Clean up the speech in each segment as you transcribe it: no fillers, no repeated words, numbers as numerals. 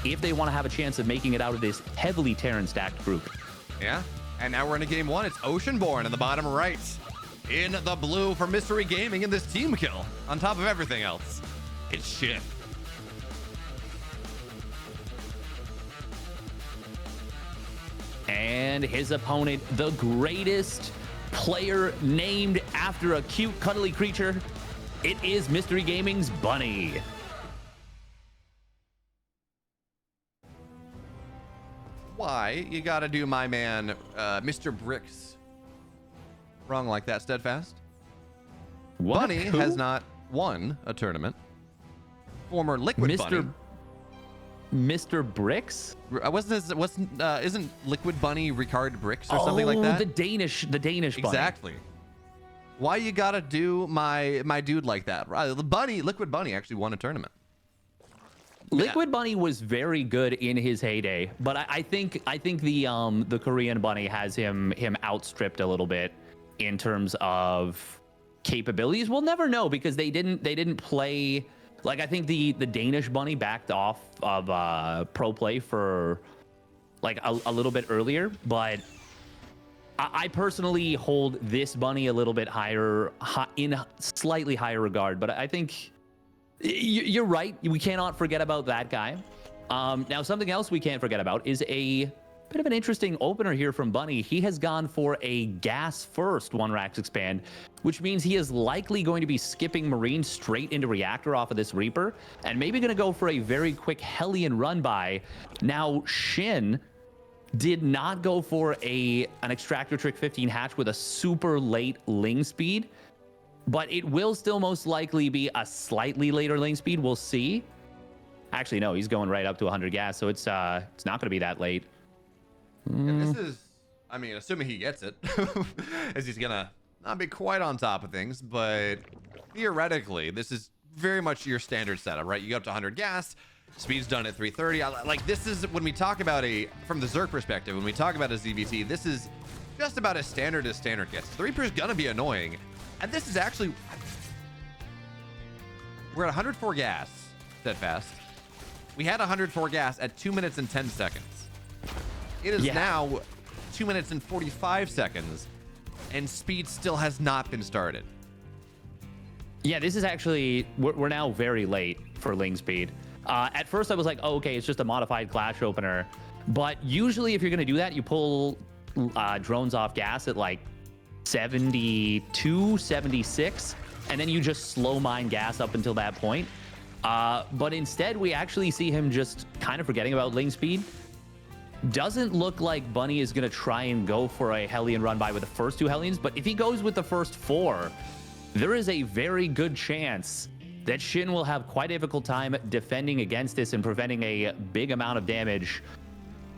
if they want to have a chance of making it out of this heavily Terran stacked group. Yeah, and now we're into game one. It's Oceanborn in the bottom right. In the blue for Mystery Gaming in this team kill. On top of everything else, it's SHIN. And his opponent, the greatest player named after a cute, cuddly creature. It is Mystery Gaming's Bunny. Why you gotta do my man, Mr. Bricks, wrong like that, Steadfast? What? Bunny Who? has not won a tournament. Former Liquid Bunny. Mr. Bricks? Isn't Liquid Bunny Ricard Bricks or something like that? The Danish Bunny. Exactly. Why you gotta do my dude like that? Liquid Bunny actually won a tournament. Liquid Bunny was very good in his heyday, but I think the Korean Bunny has him outstripped a little bit in terms of capabilities. We'll never know because they didn't play. Like, I think the Danish Bunny backed off of pro play for like a little bit earlier, but I personally hold this Bunny a little bit higher, in slightly higher regard. But I think you're right. We cannot forget about that guy. Now, something else we can't forget about is a bit of an interesting opener here from Bunny. He has gone for a gas first one Rax expand, which means he is likely going to be skipping Marine straight into Reactor off of this Reaper, and maybe going to go for a very quick Hellion run by. Now, SHIN did not go for an Extractor Trick 15 hatch with a super late Ling speed, but it will still most likely be a slightly later Ling speed. We'll see. Actually, no, he's going right up to 100 gas, so it's not going to be that late. And this is, I mean, assuming he gets it, as he's gonna not be quite on top of things, but theoretically, this is very much your standard setup, right? You get up to 100 gas, speed's done at 330. Like, this is, when we talk about from the Zerg perspective, when we talk about a ZVT, this is just about as standard gets. The Reaper's gonna be annoying, and this is actually, we're at 104 gas, Steadfast. We had 104 gas at 2 minutes and 10 seconds. It is now 2 minutes and 45 seconds, and speed still has not been started. Yeah, this is actually, we're now very late for Ling speed. At first I was like, oh, okay, it's just a modified Clash opener. But usually if you're going to do that, you pull drones off gas at like 72, 76, and then you just slow mine gas up until that point. But instead, we actually see him just kind of forgetting about Ling speed. Doesn't look like Bunny is going to try and go for a Hellion run by with the first two Hellions, but if he goes with the first four, there is a very good chance that SHIN will have quite a difficult time defending against this and preventing a big amount of damage.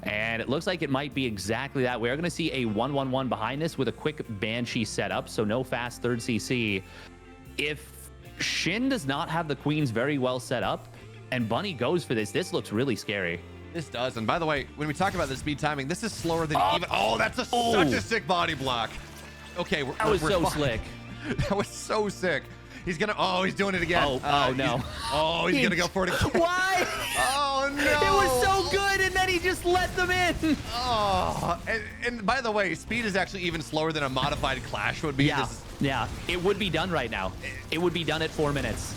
And it looks like it might be exactly that. We are going to see a 1-1-1 behind this with a quick Banshee setup, so no fast third CC. If SHIN does not have the Queens very well set up and Bunny goes for this looks really scary. This does, and by the way, when we talk about the speed timing, this is slower than even. Oh, that's such a sick body block. Okay, that was so slick. That was so sick. He's gonna. Oh, he's doing it again. Oh no. He's gonna go for it again. Why? Oh no. It was so good, and then he just let them in. Oh, and by the way, speed is actually even slower than a modified Clash would be. Yeah, it would be done right now. It would be done at 4 minutes.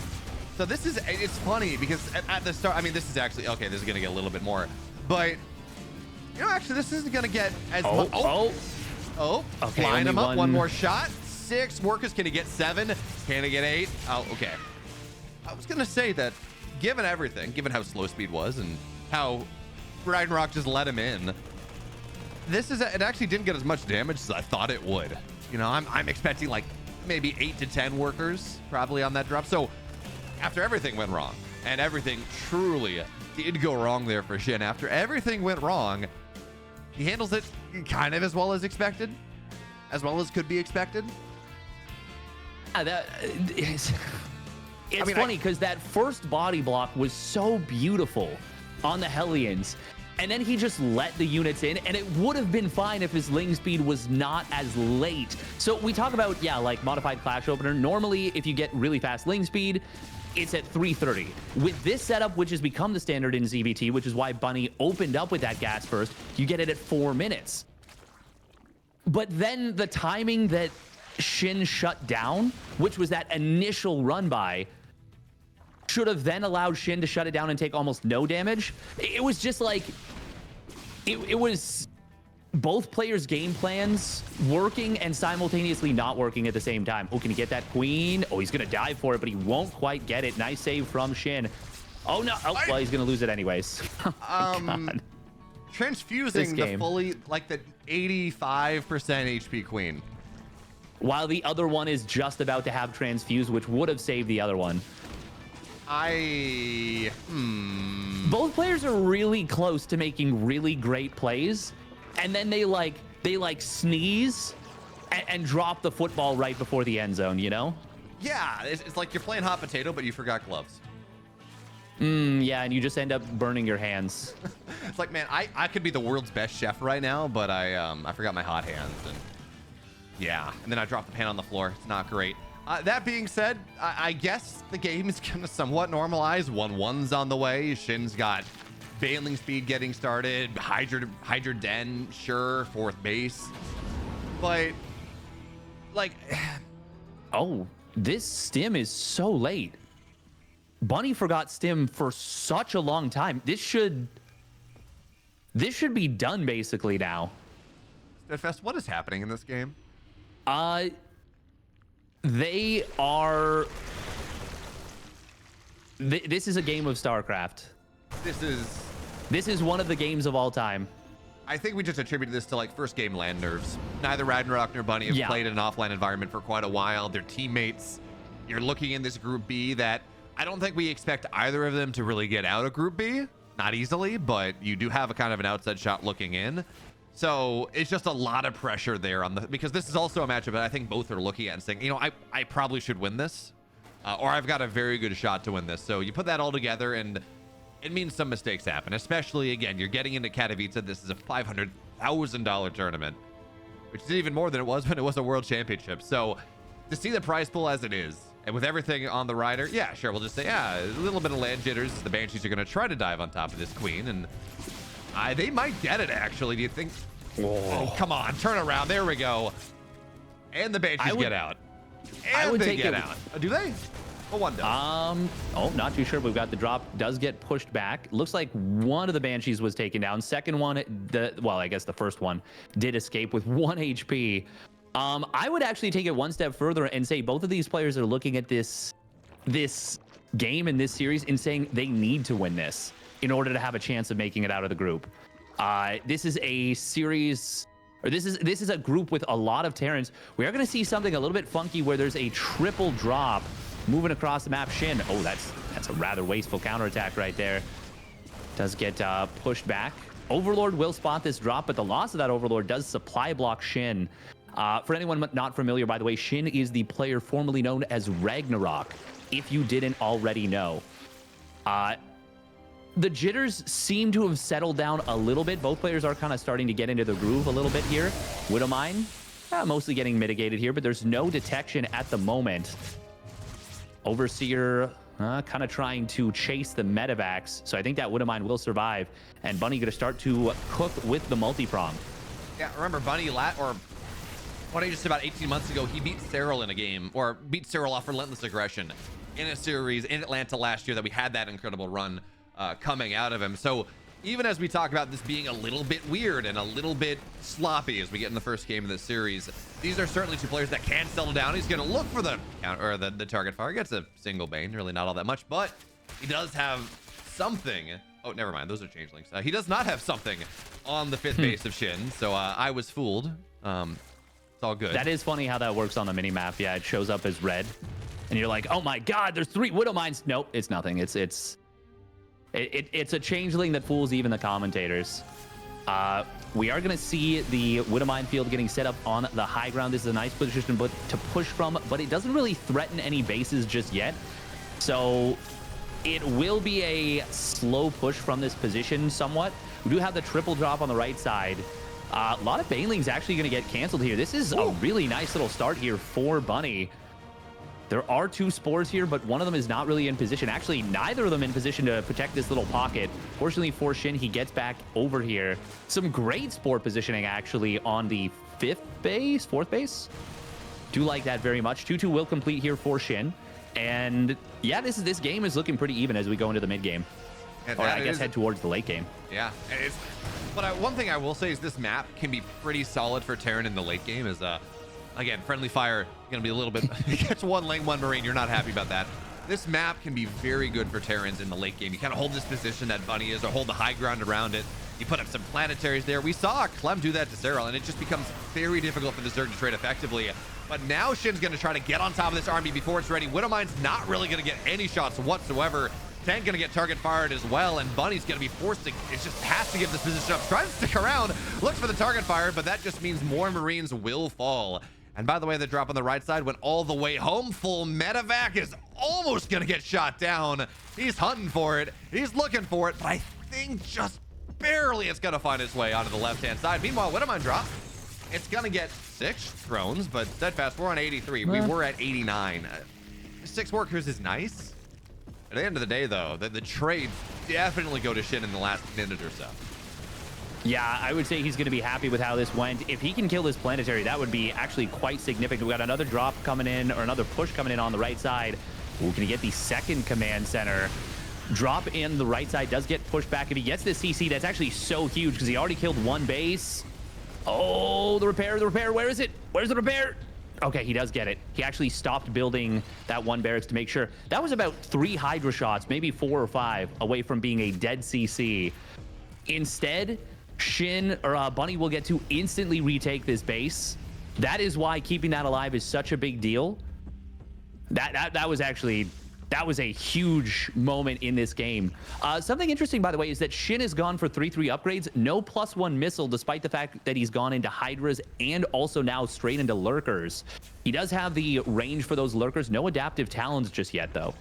So this is, it's funny because at the start, I mean, this is actually, okay, this is going to get a little bit more, but, you know, actually, this isn't going to get as much. Okay, line him up, one more shot. 6 workers, can he get 7? Can he get 8? Oh, okay. I was going to say that, given everything, given how slow speed was and how Ragnarok just let him in, it actually didn't get as much damage as I thought it would. You know, I'm expecting like maybe 8 to 10 workers probably on that drop. So, after everything went wrong, and everything truly did go wrong there for SHIN, after everything went wrong, he handles it kind of as well as expected, as well as could be expected. It's funny because that first body block was so beautiful on the Hellions, and then he just let the units in, and it would have been fine if his Ling speed was not as late. So we talk about, like modified Clash opener. Normally, if you get really fast Ling speed, it's at 330. With this setup, which has become the standard in ZVT, which is why Bunny opened up with that gas burst, you get it at 4 minutes. But then the timing that SHIN shut down, which was that initial run by, should have then allowed SHIN to shut it down and take almost no damage. It was just like, it was both players' game plans working and simultaneously not working at the same time. Oh, can he get that queen? Oh, he's going to dive for it, but he won't quite get it. Nice save from SHIN. Oh, no. Oh, well, he's going to lose it anyways. Oh, God. Transfusing the fully, like the 85% HP queen. While the other one is just about to have transfuse, which would have saved the other one. Both players are really close to making really great plays, and then they sneeze and drop the football right before the end zone, you know? Yeah, it's like you're playing hot potato, but you forgot gloves. Yeah, and you just end up burning your hands. It's like, man, I could be the world's best chef right now, but I forgot my hot hands, and yeah, and then I dropped the pan on the floor. It's not great. That being said, I guess the game is gonna somewhat normalize. 1-1's on the way. SHIN's got bailing speed getting started. Hydra Den, sure, 4th base, but like, oh, this stim is so late. Bunny forgot stim for such a long time. This should be done basically now. Steadfast, what is happening in this game? They are. This is a game of StarCraft. This is one of the games of all time. I think we just attributed this to like first game land nerves. Neither Ragnarok nor Bunny have played in an offline environment for quite a while. Their teammates, you're looking in this Group B that I don't think we expect either of them to really get out of Group B. Not easily, but you do have a kind of an outside shot looking in. So it's just a lot of pressure there on because this is also a matchup that I think both are looking at and saying, you know, I probably should win this, or I've got a very good shot to win this. So you put that all together and it means some mistakes happen, especially again, you're getting into Katowice. This is a $500,000 tournament, which is even more than it was when it was a world championship. So to see the prize pool as it is, and with everything on the rider, yeah, sure, we'll just say, yeah, a little bit of land jitters. The Banshees are going to try to dive on top of this queen, and they might get it, actually. Do you think? Oh, come on, turn around. There we go. And the Banshees get out. And they get out. Do they? Well, one does. Oh, not too sure. We've got the drop. Does get pushed back. Looks like one of the Banshees was taken down. Second one, well, I guess the first one did escape with 1 HP. I would actually take it one step further and say both of these players are looking at this game in this series and saying they need to win this in order to have a chance of making it out of the group. This is a series, or this is a group with a lot of Terrans. We are going to see something a little bit funky where there's a triple drop moving across the map. SHIN, oh, that's a rather wasteful counterattack right there. Does get pushed back. Overlord will spot this drop, but the loss of that Overlord does supply block SHIN. For anyone not familiar, by the way, SHIN is the player formerly known as Ragnarok, if you didn't already know. The jitters seem to have settled down a little bit. Both players are kind of starting to get into the groove a little bit here. Widowmine, mostly getting mitigated here, but there's no detection at the moment. Overseer kind of trying to chase the medevacs, so I think that Widowmine will survive, and Bunny going to start to cook with the multi-prong. Yeah, remember Bunny just about 18 months ago, he beat Cyril in a game, or beat Cyril off Relentless Aggression in a series in Atlanta last year that we had that incredible run coming out of him. So even as we talk about this being a little bit weird and a little bit sloppy as we get in the first game of this series, these are certainly two players that can settle down. He's going to look for the target fire. Gets a single Bane, really not all that much, but he does have something. Oh, never mind. Those are changelings. He does not have something on the 5th base of SHIN, so I was fooled. It's all good. That is funny how that works on the minimap. Yeah, it shows up as red, and you're like, oh my god, there's 3 Widowmines. Nope, it's nothing. It's a changeling that fools even the commentators. We are going to see the Widowmine field getting set up on the high ground. This is a nice position to push from, but it doesn't really threaten any bases just yet. So it will be a slow push from this position somewhat. We do have the triple drop on the right side. A lot of Banelings actually going to get canceled here. This is a really nice little start here for Bunny. There are 2 spores here, but one of them is not really in position. Actually, neither of them in position to protect this little pocket. Fortunately for SHIN, he gets back over here. Some great spore positioning, actually, on the 4th base. Do like that very much. 2-2 will complete here for SHIN. And yeah, this game is looking pretty even as we go into the mid game. Or I guess head towards the late game. Yeah. But one thing I will say is this map can be pretty solid for Terran in the late game. Is again, friendly fire going to be a little bit. You catch 1 lane, 1 Marine. You're not happy about that. This map can be very good for Terrans in the late game. You kind of hold this position that Bunny is, or hold the high ground around it. You put up some planetaries there. We saw Clem do that to Serral, and it just becomes very difficult for the Zerg to trade effectively. But now Shin's going to try to get on top of this army before it's ready. Widowmine's not really going to get any shots whatsoever. Tank going to get target fired as well, and Bunny's going to be forced to, it just has to give this position up. Tries to stick around, looks for the target fire, but that just means more Marines will fall. And by the way, the drop on the right side went all the way home. Full medevac is almost going to get shot down. He's hunting for it. He's looking for it, but I think just barely it's going to find its way onto the left-hand side. Meanwhile, Widowmine drop. It's going to get 6 drones, but steadfast, we're on 83. We were at 89. 6 workers is nice. At the end of the day, though, the trades definitely go to SHIN in the last minute or so. Yeah, I would say he's going to be happy with how this went. If he can kill this planetary, that would be actually quite significant. We got another drop coming in, or another push coming in on the right side. Ooh, can he get the 2nd command center? Drop in the right side does get pushed back. If he gets this CC, that's actually so huge because he already killed 1 base. Oh, the repair, where is it? Where's the repair? Okay, he does get it. He actually stopped building that 1 barracks to make sure. That was about 3 Hydra shots, maybe 4 or 5, away from being a dead CC. Instead, SHIN or Bunny will get to instantly retake this base. That is why keeping that alive is such a big deal. That was actually... That was a huge moment in this game. Something interesting, by the way, is that SHIN has gone for 3-3 upgrades. No +1 missile, despite the fact that he's gone into Hydras and also now straight into Lurkers. He does have the range for those Lurkers. No adaptive talons just yet, though.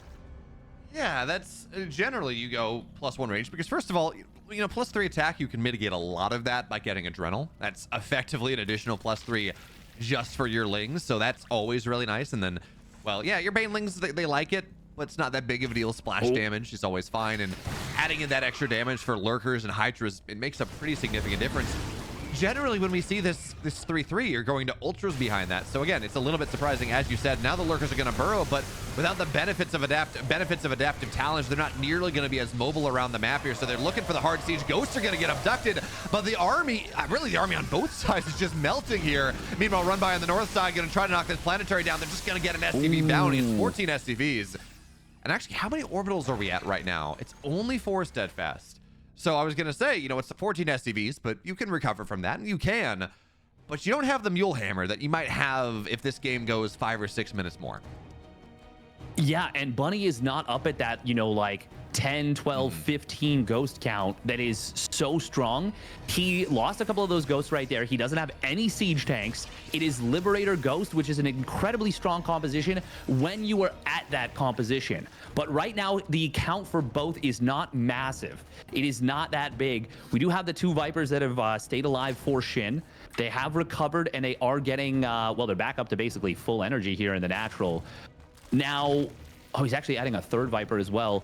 Yeah, that's generally you go +1 range because, first of all, you know, +3 attack, you can mitigate a lot of that by getting Adrenal. That's effectively an additional +3 just for your Lings, so that's always really nice. And then, well, yeah, your Banelings, they like it. But it's not that big of a deal. Splash damage is always fine, and adding in that extra damage for Lurkers and Hydras, it makes a pretty significant difference. Generally, when we see this 3-3, you're going to Ultras behind that. So again, it's a little bit surprising, as you said. Now the Lurkers are going to burrow, but without the benefits of adaptive talents, they're not nearly going to be as mobile around the map here. So they're looking for the hard siege. Ghosts are going to get abducted, but the army, really the army on both sides is just melting here. Meanwhile, run by on the north side, going to try to knock this planetary down. They're just going to get an SCV bounty. It's 14 SCVs. And actually, how many orbitals are we at right now? It's only 4 steadfast. So I was going to say, you know, it's the 14 SCVs, but you can recover from that, and you can. But you don't have the Mule Hammer that you might have if this game goes 5 or 6 minutes more. Yeah, and Bunny is not up at that, you know, like 10, 12, 15 ghost count that is so strong. He lost a couple of those ghosts right there. He doesn't have any siege tanks. It is Liberator Ghost, which is an incredibly strong composition when you are at that composition. But right now, the count for both is not massive. It is not that big. We do have the 2 Vipers that have stayed alive for SHIN. They have recovered, and they are getting, well, they're back up to basically full energy here in the natural. Now, oh, he's actually adding a 3rd Viper as well.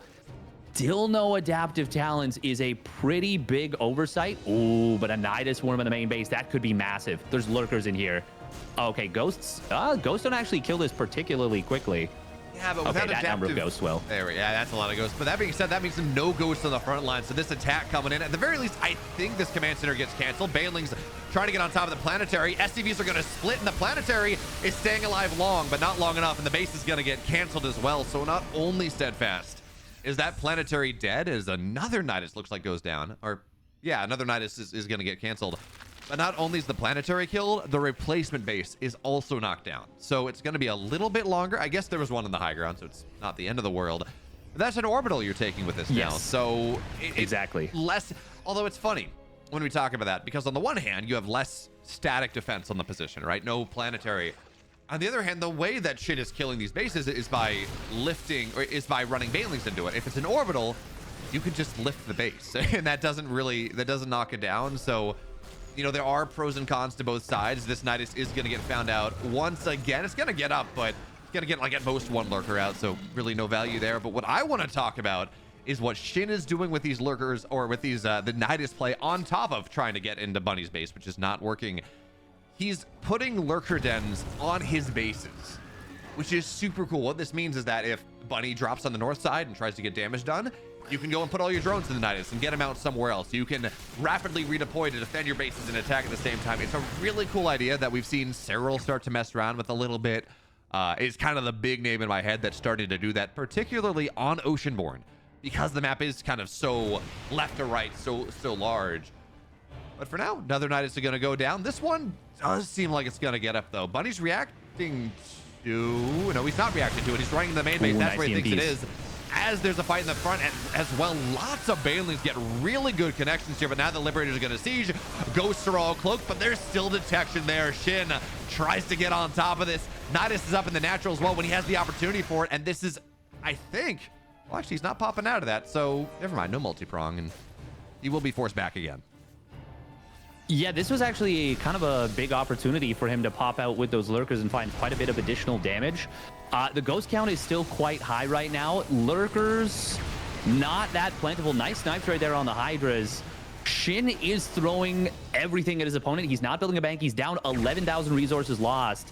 Still no adaptive talents is a pretty big oversight. Ooh, but a Nidus Worm in the main base, that could be massive. There's Lurkers in here. Okay, Ghosts. Ghosts don't actually kill this particularly quickly. Yeah, but okay, that number of Ghosts will. Yeah, that's a lot of Ghosts. But that being said, that means no Ghosts on the front line. So this attack coming in, at the very least, I think this command center gets canceled. Banelings trying to get on top of the planetary. SCVs are going to split, and the planetary is staying alive long, but not long enough, and the base is going to get canceled as well. So not only steadfast is that planetary dead, as another Nidus looks like goes down. Or, yeah, another Nidus is going to get canceled. But not only is the planetary killed, the replacement base is also knocked down. So it's going to be a little bit longer. I guess there was one in the high ground, so it's not the end of the world. But that's an orbital you're taking with this now. So exactly. Less, although it's funny when we talk about that, because on the one hand, you have less static defense on the position, right? No planetary. On the other hand, the way that SHIN is killing these bases is by lifting, or is by running Banelings into it. If it's an orbital, you can just lift the base, and that doesn't knock it down. So, you know, there are pros and cons to both sides. This Nidus is going to get found out once again. It's going to get up, but He's gonna get like at most one lurker out, so really no value there. But what I want to talk about is what SHIN is doing with these lurkers, or with these the Nidus play on top of trying to get into Bunny's base, which is not working. He's putting lurker dens on his bases, which is super cool. What this means is that if Bunny drops on the north side and tries to get damage done, you can go and put all your drones in the Nidus and get them out somewhere else. You can rapidly redeploy to defend your bases and attack at the same time. It's a really cool idea that we've seen Cyril start to mess around with a little bit. It's kind of the big name in my head that's starting to do that, particularly on Oceanborn, because the map is kind of so left to right, so large. But for now, another Nidus is going to go down. This one does seem like it's going to get up, though. Bunny's reacting to... No, he's not reacting to it. He's running the main base. That's where he thinks it is. As there's a fight in the front, and as well, lots of Banelings get really good connections here, but now the Liberators are going to siege. Ghosts are all cloaked, but there's still detection there. SHIN tries to get on top of this. Nidus is up in the natural as well when he has the opportunity for it, and this is, I think... Well, actually, he's not popping out of that, so never mind. No multi-prong, and he will be forced back again. Yeah, this was actually kind of a big opportunity for him to pop out with those lurkers and find quite a bit of additional damage. The ghost count is still quite high right now. Lurkers, not that plentiful. Nice snipes right there on the Hydras. SHIN is throwing everything at his opponent. He's not building a bank. He's down 11,000 resources lost.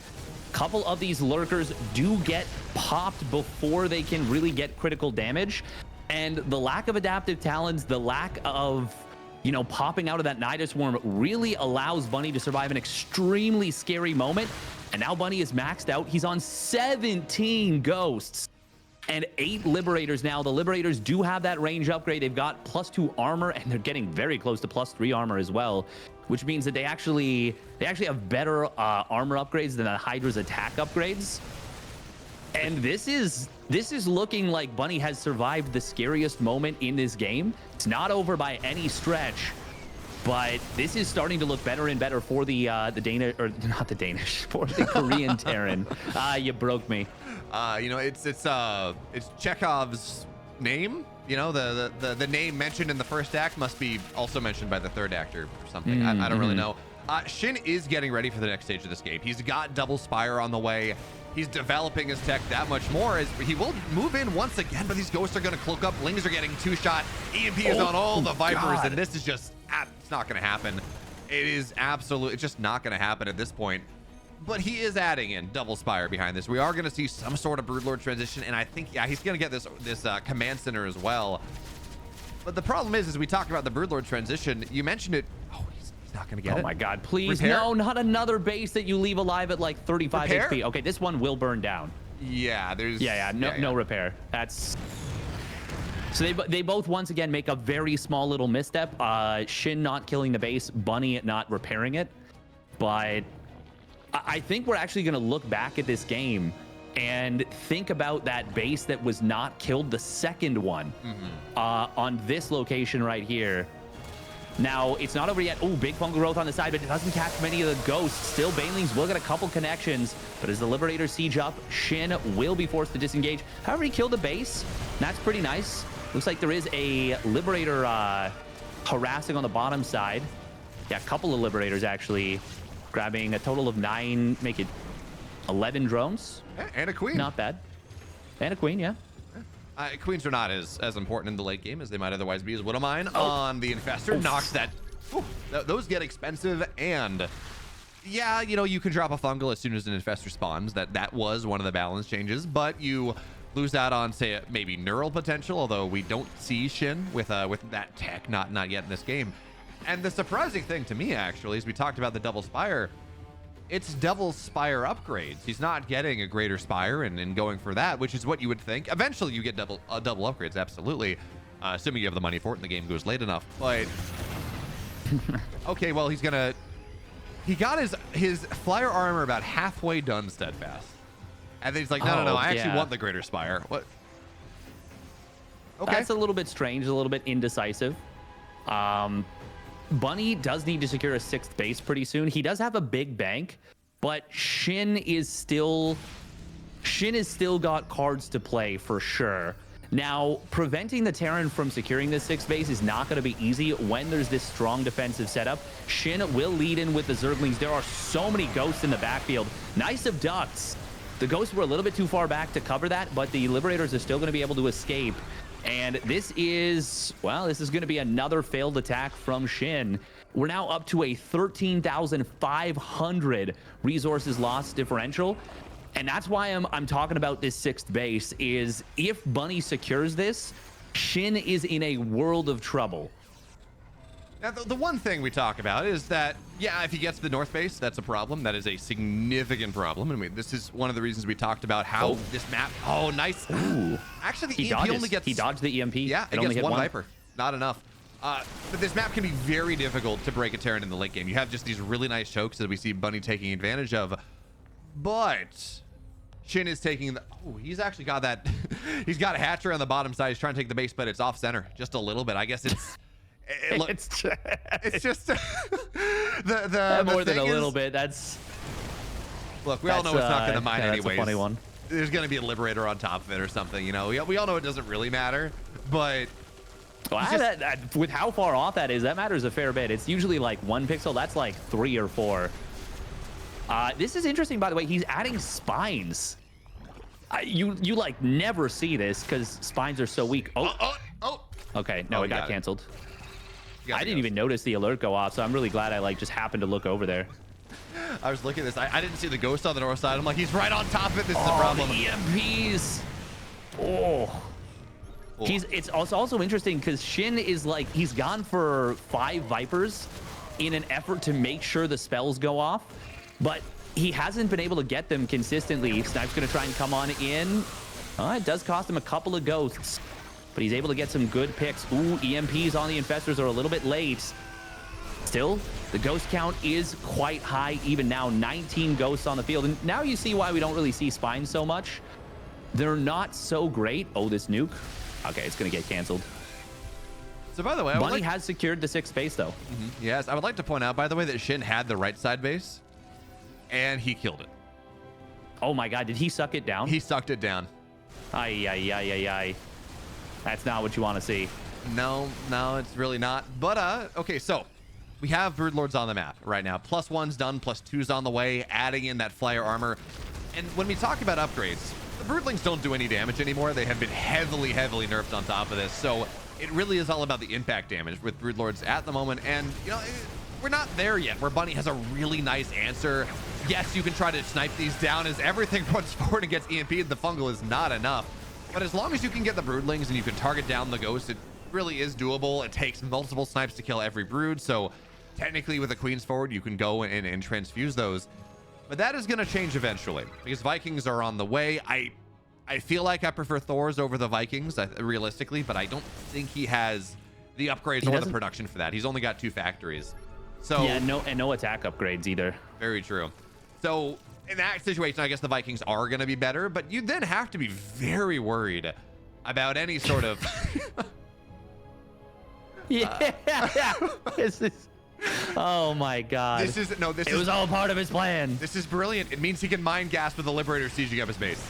Couple of these lurkers do get popped before they can really get critical damage. And the lack of adaptive talents, the lack of... you know, popping out of that Nidus Worm really allows Bunny to survive an extremely scary moment. And now Bunny is maxed out. He's on 17 ghosts and 8 Liberators now. The Liberators do have that range upgrade. They've got +2 armor, and they're getting very close to +3 armor as well, which means that they actually have better armor upgrades than the Hydra's attack upgrades. And this is looking like Bunny has survived the scariest moment in this game. It's not over by any stretch, but this is starting to look better and better for the Danish, or not the Danish, for the Korean Terran. You broke me. You know, it's Chekhov's name. You know, the name mentioned in the first act must be also mentioned by the third actor or something. I don't really know. SHIN is getting ready for the next stage of this game. He's got double Spire on the way. He's developing his tech that much more, as he will move in once again, but these ghosts are going to cloak up. Lings are getting 2-shot. EMP is on all the Vipers, God. And this is just, it's not going to happen. It is absolutely, it's just not going to happen at this point. But he is adding in double Spire behind this. We are going to see some sort of Broodlord transition, and I think, yeah, he's going to get this Command Center as well. But the problem is, as we talked about the Broodlord transition, you mentioned it. Oh, he's not going to get it. Oh my God, please. Repair? No, not another base that you leave alive at like 35 Repair? HP. Okay, this one will burn down. Yeah, there's... No repair. That's... So they both once again make a very small little misstep. SHIN not killing the base, Bunny not repairing it. But I think we're actually going to look back at this game and think about that base that was not killed, the second one, on this location right here. Now, it's not over yet. Oh, big fungal growth on the side, but it doesn't catch many of the ghosts. Still, Banelings will get a couple connections, but as the Liberators siege up, SHIN will be forced to disengage. However, he killed the base. That's pretty nice. Looks like there is a Liberator harassing on the bottom side. Yeah, a couple of Liberators actually grabbing a total of 9, make it 11 drones. And a Queen. Not bad. And a Queen, yeah. Queens are not as important in the late game as they might otherwise be. As Widow Mine on the Infestor knocks that. Those get expensive, and yeah, you know, you can drop a fungal as soon as an Infestor spawns. That was one of the balance changes, but you lose out on, say, maybe neural potential. Although we don't see SHIN with that tech, not yet in this game. And the surprising thing to me, actually, is we talked about the double Spire. It's double Spire upgrades. He's not getting a greater Spire and going for that, which is what you would think. Eventually, you get double upgrades, absolutely, assuming you have the money for it and the game goes late enough. But okay, well, he got his flyer armor about halfway done, Steadfast, and then he's like, no, I actually want the greater Spire. What? Okay, that's a little bit strange, a little bit indecisive. Bunny does need to secure a 6th base pretty soon. He does have a big bank, but SHIN is still got cards to play for sure. Now, preventing the Terran from securing this 6th base is not going to be easy when there's this strong defensive setup. SHIN will lead in with the Zerglings. There are so many ghosts in the backfield. Nice abducts. The Ghosts were a little bit too far back to cover that, but the Liberators are still going to be able to escape. And this is, well, this is going to be another failed attack from SHIN. We're now up to a 13,500 resources lost differential. And that's why I'm talking about this 6th base, is if Bunny secures this, SHIN is in a world of trouble. Now, the one thing we talk about is that, yeah, if he gets the north base, that's a problem. That is a significant problem. I mean, this is one of the reasons we talked about how this map. Oh, nice. Ooh. Actually, the EMP only gets. He dodged the EMP. Yeah, it gets one Viper. Not enough. But this map can be very difficult to break a Terran in the late game. You have just these really nice chokes that we see Bunny taking advantage of. But SHIN is taking the. Oh, he's actually got that. He's got a hatcher on the bottom side. He's trying to take the base, but it's off center just a little bit. I guess it's. It's just the more than a is, little bit. That's look. We all know it's not going to mine anyways. That's a funny one. There's going to be a Liberator on top of it or something. You know, we all know it doesn't really matter. But well, with how far off that is, that matters a fair bit. It's usually like 1 pixel. That's like 3 or 4. This is interesting, by the way. He's adding spines. You like never see this because spines are so weak. Oh. Okay, no, it got canceled. I didn't even notice the alert go off, so I'm really glad I like just happened to look over there. I was looking at this. I didn't see the Ghost on the north side. I'm like, he's right on top of it. This is a problem. The EMPs. Oh. It's also interesting because SHIN is like, he's gone for 5 Vipers in an effort to make sure the spells go off, but he hasn't been able to get them consistently. Snipe's going to try and come on in. It does cost him a couple of Ghosts, but he's able to get some good picks. Ooh, EMPs on the Infestors are a little bit late. Still, the Ghost count is quite high even now. 19 Ghosts on the field. And now you see why we don't really see Spines so much. They're not so great. Oh, this nuke. Okay, it's going to get canceled. So, by the way, Bunny has secured the 6th base, though. Yes, I would like to point out, by the way, that SHIN had the right side base, and he killed it. Oh, my God. Did he suck it down? He sucked it down. Ay. That's not what you want to see. No, it's really not. But, okay, so we have Broodlords on the map right now. +1's done, +2's on the way, adding in that flyer armor. And when we talk about upgrades, the Broodlings don't do any damage anymore. They have been heavily nerfed on top of this. So it really is all about the impact damage with Broodlords at the moment. And, you know, we're not there yet where Bunny has a really nice answer. Yes, you can try to snipe these down as everything runs forward and gets EMP'd. The fungal is not enough. But as long as you can get the Broodlings and you can target down the Ghost, it really is doable. It takes multiple snipes to kill every Brood. So technically with the Queens forward, you can go and transfuse those. But that is going to change eventually because Vikings are on the way. I feel like I prefer Thors over the Vikings, realistically, but I don't think he has the upgrades or the production for that. He's only got 2 factories. So yeah, no attack upgrades either. Very true. So in that situation, I guess the Vikings are going to be better, but you then have to be very worried about any sort of... This is... Oh my God. It was all part of his plan. This is brilliant. It means he can mine gas with the Liberator sieging up his base.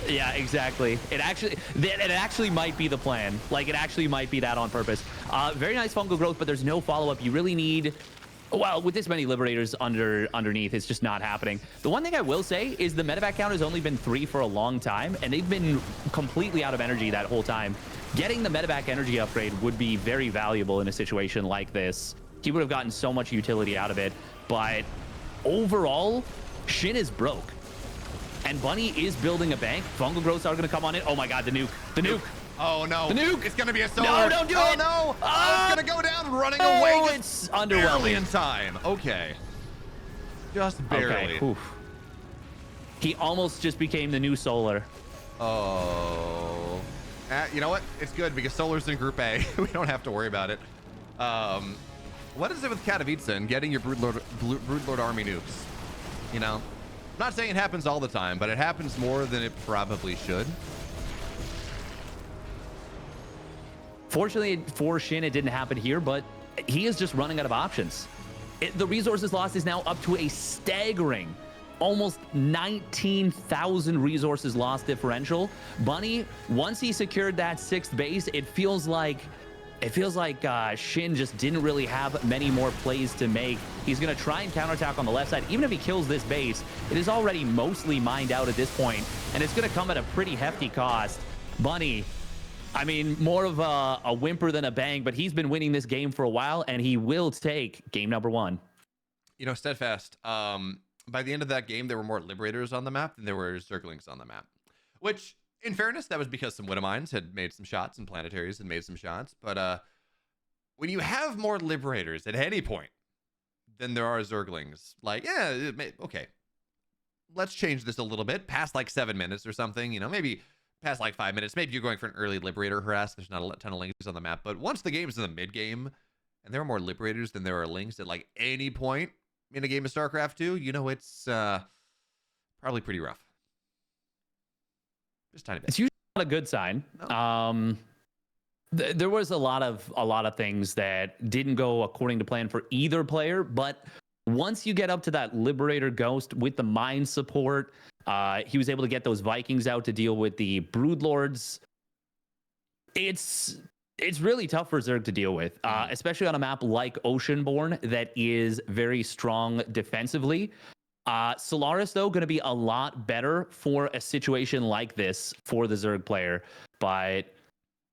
Yeah, exactly. It actually might be the plan. Like, it actually might be that on purpose. Very nice fungal growth, but there's no follow-up. You really need... Well, with this many Liberators underneath, it's just not happening. The one thing I will say is the medevac count has only been 3 for a long time, and they've been completely out of energy that whole time. Getting the medevac energy upgrade would be very valuable in a situation like this. He would have gotten so much utility out of it, but overall, SHIN is broke. And Bunny is building a bank. Fungal growths are going to come on it. Oh my God, the nuke. The nuke. Oh no. The nuke. It's going to be a solar. No, don't do it. Oh no. It's going to go down, running away. Oh, it's underwhelming. Barely in time. Okay. Just barely. Okay. He almost just became the new solar. Oh. You know what? It's good because solar's in Group A. We don't have to worry about it. What is it with Katowice and getting your Broodlord army nukes? You know, I'm not saying it happens all the time, but it happens more than it probably should. Fortunately for SHIN, it didn't happen here, but he is just running out of options. The resources lost is now up to a staggering almost 19,000 resources lost differential. Bunny, once he secured that 6th base, it feels like it feels like SHIN just didn't really have many more plays to make. He's going to try and counterattack on the left side. Even if he kills this base, it is already mostly mined out at this point, and it's going to come at a pretty hefty cost. Bunny, I mean, more of a whimper than a bang, but he's been winning this game for a while, and he will take game number 1. You know, Steadfast, by the end of that game, there were more Liberators on the map than there were Zerglings on the map, which, in fairness, that was because some Widowmines had made some shots and Planetaries had made some shots. But when you have more Liberators at any point than there are Zerglings, like, yeah, okay, let's change this a little bit past like 7 minutes or something, you know, maybe past like 5 minutes. Maybe you're going for an early Liberator harass. There's not a ton of Lings on the map. But once the game's in the mid game and there are more Liberators than there are Lings at like any point in a game of StarCraft II, you know, it's probably pretty rough. Just tiny bit. It's usually not a good sign. No. There was a lot of things that didn't go according to plan for either player, but once you get up to that Liberator Ghost with the mine support, he was able to get those Vikings out to deal with the Broodlords. It's really tough for Zerg to deal with, especially on a map like Oceanborn that is very strong defensively. Solaris, though, going to be a lot better for a situation like this for the Zerg player, but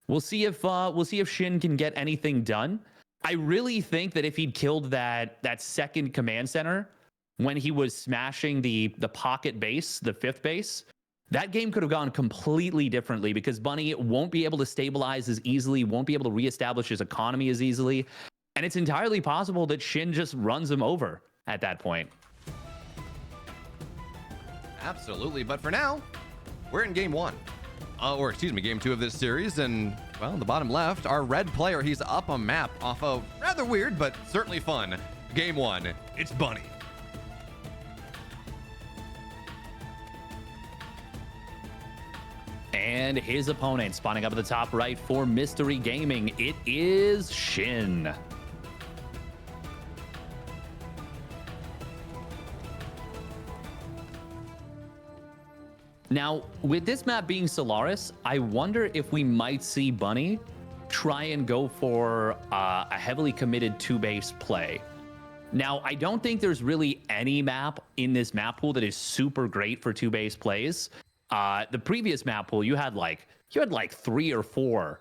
we'll see if SHIN can get anything done. I really think that if he'd killed that second command center when he was smashing the pocket base, the 5th base, that game could have gone completely differently because Bunny won't be able to stabilize as easily, won't be able to reestablish his economy as easily, and it's entirely possible that SHIN just runs him over at that point. Absolutely, but for now, we're in game 1. Or excuse me, game 2 of this series, and well, in the bottom left, our red player, he's up a map off of rather weird, but certainly fun. Game 1, it's Bunny. And his opponent spawning up at the top right for Mystery Gaming, it is SHIN. Now, with this map being Solaris, I wonder if we might see Bunny try and go for a heavily committed 2-base play. Now, I don't think there's really any map in this map pool that is super great for 2-base plays. The previous map pool, you had like 3 or 4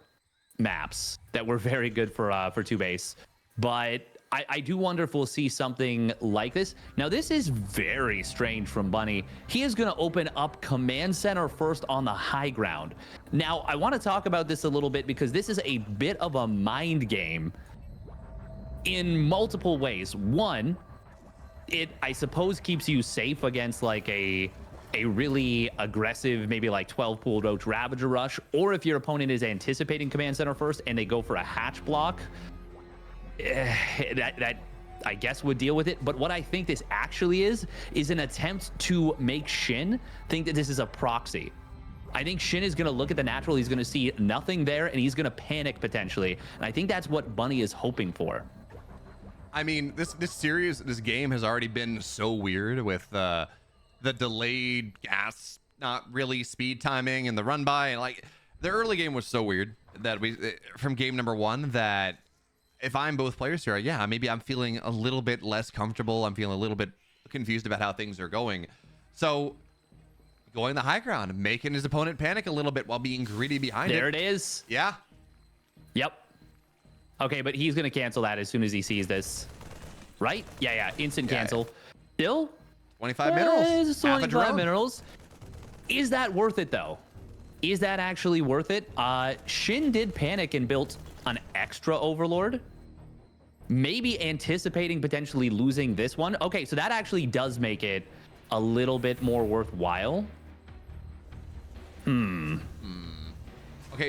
maps that were very good for 2-base, but I do wonder if we'll see something like this. Now, this is very strange from Bunny. He is going to open up command center first on the high ground. Now, I want to talk about this a little bit because this is a bit of a mind game in multiple ways. One, it, I suppose, keeps you safe against like a really aggressive, maybe like 12 pool Roach Ravager rush, or if your opponent is anticipating command center first and they go for a hatch block, that I guess would deal with it. But what I think this actually is an attempt to make SHIN think that this is a proxy. I think SHIN is going to look at the natural, he's going to see nothing there, and he's going to panic potentially. And I think that's what Bunny is hoping for. I mean, this series, this game has already been so weird with the delayed gas, not really speed timing, and the run by, and like the early game was so weird that from game number 1 that if I'm both players here, yeah, maybe I'm feeling a little bit less comfortable. I'm feeling a little bit confused about how things are going. So going the high ground, making his opponent panic a little bit while being greedy behind it. There it is. Yeah. Yep. Okay, but he's going to cancel that as soon as he sees this. Right? Yeah. Instant cancel. Still? 25 minerals. It's 25 minerals. Is that worth it, though? Is that actually worth it? SHIN did panic and built an extra Overlord. Maybe anticipating potentially losing this one. Okay, so that actually does make it a little bit more worthwhile. Okay,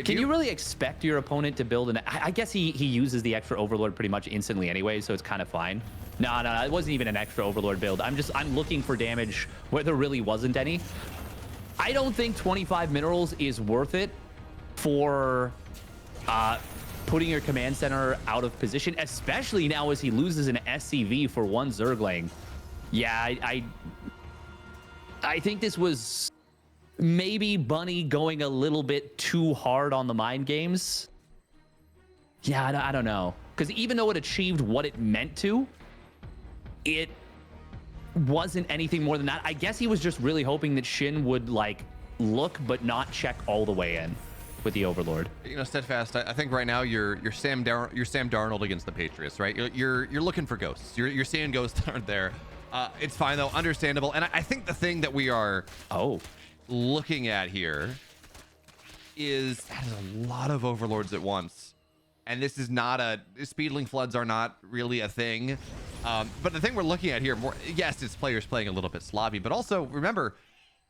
can you really expect your opponent to build an... I guess he uses the extra Overlord pretty much instantly anyway, so it's kind of fine. No, it wasn't even an extra Overlord build. I'm looking for damage where there really wasn't any. I don't think 25 minerals is worth it for putting your command center out of position, especially now as he loses an SCV for 1 Zergling. Yeah, I think this was maybe Bunny going a little bit too hard on the mind games. Yeah, I don't know. Because even though it achieved what it meant to, it wasn't anything more than that. I guess he was just really hoping that Shin would like look but not check all the way in with the Overlord. You know, Steadfast, I think right now you're Sam Darnold against the Patriots, right? You're looking for ghosts. You're seeing ghosts that aren't there. It's fine though, understandable. And I think the thing that we are looking at here is that is a lot of Overlords at once. And this is not speedling floods are not really a thing. But the thing we're looking at here, yes, it's players playing a little bit sloppy, but also remember,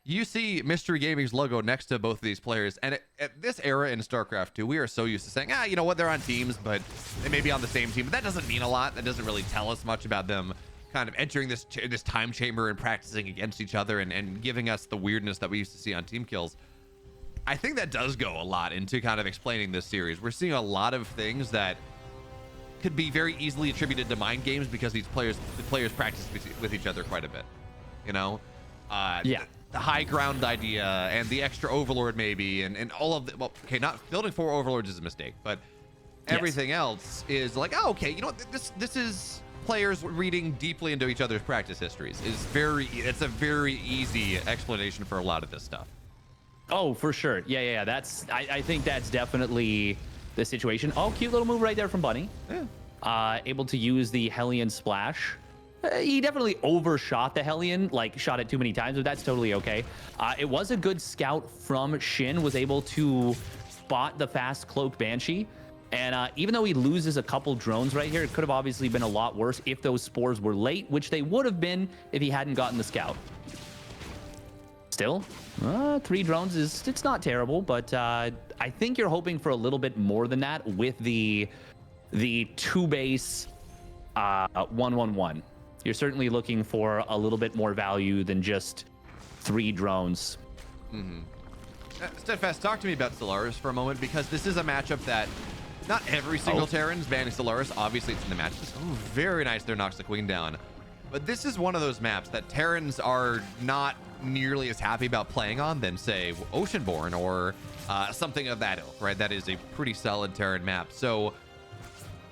you see Mystery Gaming's logo next to both of these players. And at this era in StarCraft II, we are so used to saying, you know what, they're on teams, but they may be on the same team. But that doesn't mean a lot. That doesn't really tell us much about them kind of entering this time chamber and practicing against each other and giving us the weirdness that we used to see on team kills. I think that does go a lot into kind of explaining this series. We're seeing a lot of things that could be very easily attributed to mind games because the players practice with each other quite a bit. You know, the high ground idea and the extra Overlord maybe, and all of the, well, okay, not building 4 Overlords is a mistake, but everything else is like, oh, okay, you know what, this is players reading deeply into each other's practice histories. It's a very easy explanation for a lot of this stuff. Oh, for sure. Yeah. I think that's definitely the situation. Oh, cute little move right there from Bunny. Yeah. Able to use the Hellion Splash. He definitely overshot the Hellion, like shot it too many times, but that's totally okay. It was a good scout from Shin, was able to spot the fast cloak Banshee. And even though he loses a couple drones right here, it could have obviously been a lot worse if those spores were late, which they would have been if he hadn't gotten the scout. Still, 3 drones it's not terrible, but I think you're hoping for a little bit more than that with the 2 base 1-1-1. You're certainly looking for a little bit more value than just 3 drones. Steadfast, talk to me about Stellaris for a moment, because this is a matchup that not every single Terran's banning Stellaris. Obviously, it's in the match. Very nice there, knocks the queen down. But this is one of those maps that Terrans are not nearly as happy about playing on than, say, Oceanborn or something of that ilk, right? That is a pretty solid Terran map. So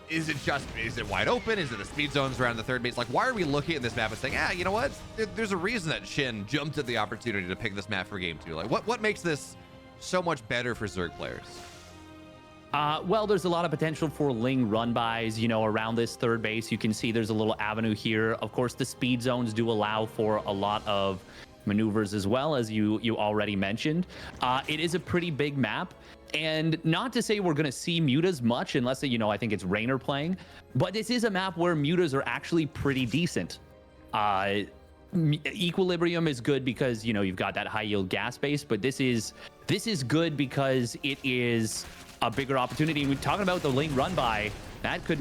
is it wide open? Is it the speed zones around the 3rd base? Like, why are we looking at this map and saying, you know what? There's a reason that Shin jumped at the opportunity to pick this map for game 2. Like, what makes this so much better for Zerg players? Well, there's a lot of potential for Ling run-bys, you know, around this 3rd base. You can see there's a little avenue here. Of course, the speed zones do allow for a lot of maneuvers as well, as you already mentioned. It is a pretty big map, and not to say we're going to see mutas much unless, you know, I think it's Raynor playing, but this is a map where mutas are actually pretty decent. Equilibrium is good because, you know, you've got that high yield gas base, but this is good because it is a bigger opportunity. And we're talking about the Ling run by.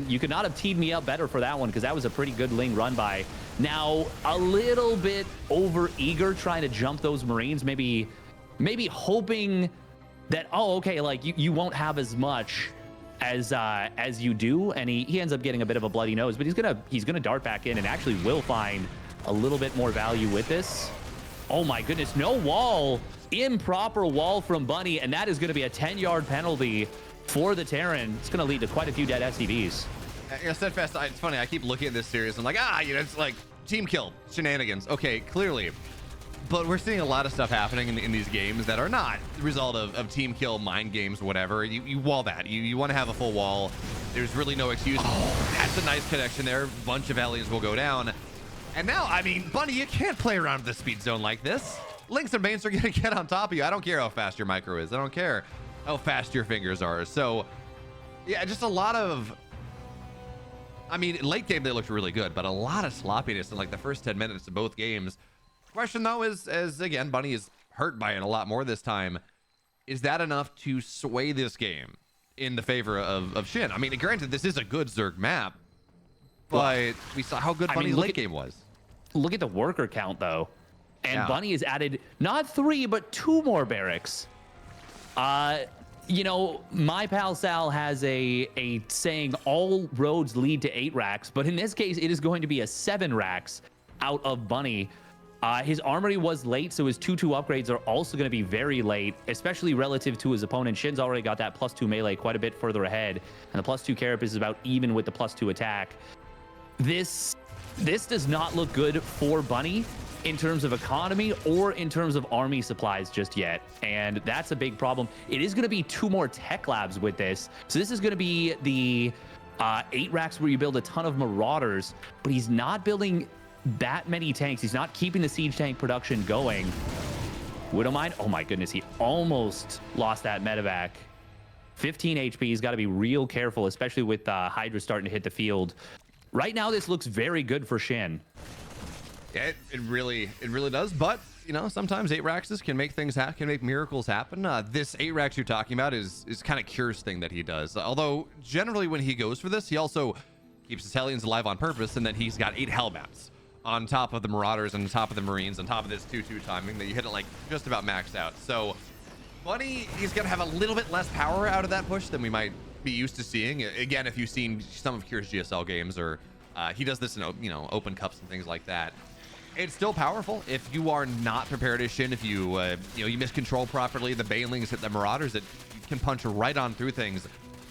You could not have teed me up better for that one, because that was a pretty good Ling run by. Now, a little bit over eager trying to jump those Marines, maybe hoping that, oh, okay, like you won't have as much as you do, and he ends up getting a bit of a bloody nose, but he's gonna dart back in and actually will find a little bit more value with this. Oh my goodness, no wall. Improper wall from Bunny, and that is going to be a 10-yard penalty for the Terran. It's going to lead to quite a few dead SCVs. Yeah, Steadfast, it's funny, I keep looking at this series, I'm like, you know, it's like team kill shenanigans. Okay, clearly. But we're seeing a lot of stuff happening in these games that are not the result of team kill, mind games, whatever. You wall that. You want to have a full wall. There's really no excuse. That's a nice connection there. A bunch of aliens will go down. And now, I mean, Bunny, you can't play around with the speed zone like this. Links and Banes are going to get on top of you. I don't care how fast your micro is. I don't care how fast your fingers are. So, yeah, just a lot of... I mean, late game, they looked really good, but a lot of sloppiness in, like, the first 10 minutes of both games. Question, though, is, as, again, Bunny is hurt by it a lot more this time, is that enough to sway this game in the favor of Shin? I mean, granted, this is a good Zerg map, but we saw how good Bunny's late game was. Look at the worker count, though. And Bunny has added not 3, but 2 more barracks. You know, my pal Sal has a saying, all roads lead to 8 racks, but in this case, it is going to be a 7 racks out of Bunny. His armory was late, so his 2-2 upgrades are also going to be very late, especially relative to his opponent. Shin's already got that +2 melee quite a bit further ahead, and the +2 carapace is about even with the +2 attack. This does not look good for Bunny in terms of economy or in terms of army supplies just yet, and that's a big problem. It is going to be 2 more tech labs with this, so this is going to be the 8 racks where you build a ton of marauders, but he's not building that many tanks. He's not keeping the siege tank production going. Widowmine, oh my goodness, he almost lost that medevac. 15 HP, he's got to be real careful, especially with Hydra starting to hit the field. Right now, this looks very good for Shin. Yeah, it really does. But you know, sometimes 8 racks can make things happen, can make miracles happen. This 8 racks you're talking about is kind of Cure's thing that he does. Although generally when he goes for this, he also keeps his Hellions alive on purpose, and then he's got 8 Hellbats on top of the Marauders, and on top of the Marines, on top of this 2-2 timing that you hit it like just about maxed out. So Bunny, he's gonna have a little bit less power out of that push than we might be used to seeing. Again, if you've seen some of Cure's GSL games, or he does this in open cups and things like that, it's still powerful. If you are not prepared as Shin, if you you miscontrol properly, the Banelings hit the Marauders, that you can punch right on through things.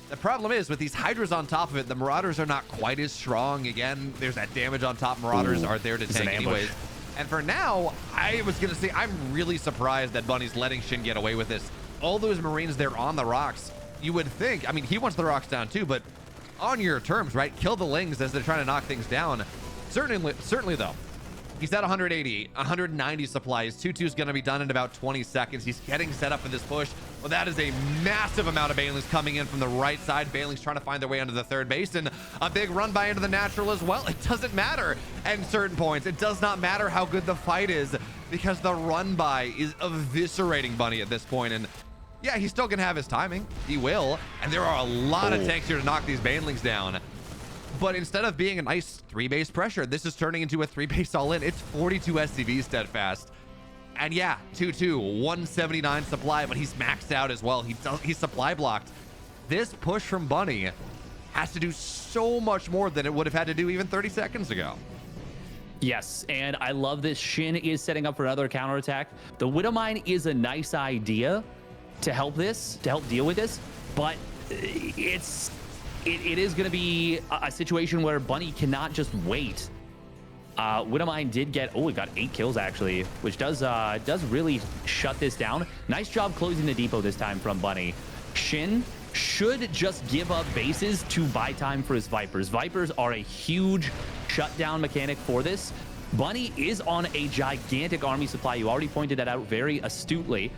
The problem is with these Hydras on top of it, the Marauders are not quite as strong. Again, there's that damage on top. Marauders are there to tank anyways. And for now, I was gonna say, I'm really surprised that Bunny's letting Shin get away with this. All those Marines there on the rocks, you would think, I mean, he wants the rocks down too, but on your terms, right? Kill the Lings as they're trying to knock things down. Certainly though. He's at 180, 190 supplies. 2-2 is going to be done in about 20 seconds. He's getting set up for this push. Well, that is a massive amount of Banelings coming in from the right side. Banelings trying to find their way onto the third base, and a big run by into the natural as well. It doesn't matter at certain points. It does not matter how good the fight is, because the run by is eviscerating Bunny at this point. And yeah, he's still going to have his timing. He will. And there are a lot of tanks here to knock these Banelings down. But instead of being a nice 3-base pressure, this is turning into a 3-base all-in. It's 42 SCV steadfast. And yeah, 2-2, 179 supply, but he's maxed out as well. He's supply blocked. This push from Bunny has to do so much more than it would have had to do even 30 seconds ago. Yes, and I love this. Shin is setting up for another counterattack. The Widowmine is a nice idea to help deal with this, but it is going to be a situation where Bunny cannot just wait. Widowmine did get, it got 8 kills actually, which does really shut this down. Nice job closing the depot this time from Bunny. Shin should just give up bases to buy time for his Vipers. Vipers are a huge shutdown mechanic for this. Bunny is on a gigantic army supply. You already pointed that out very astutely.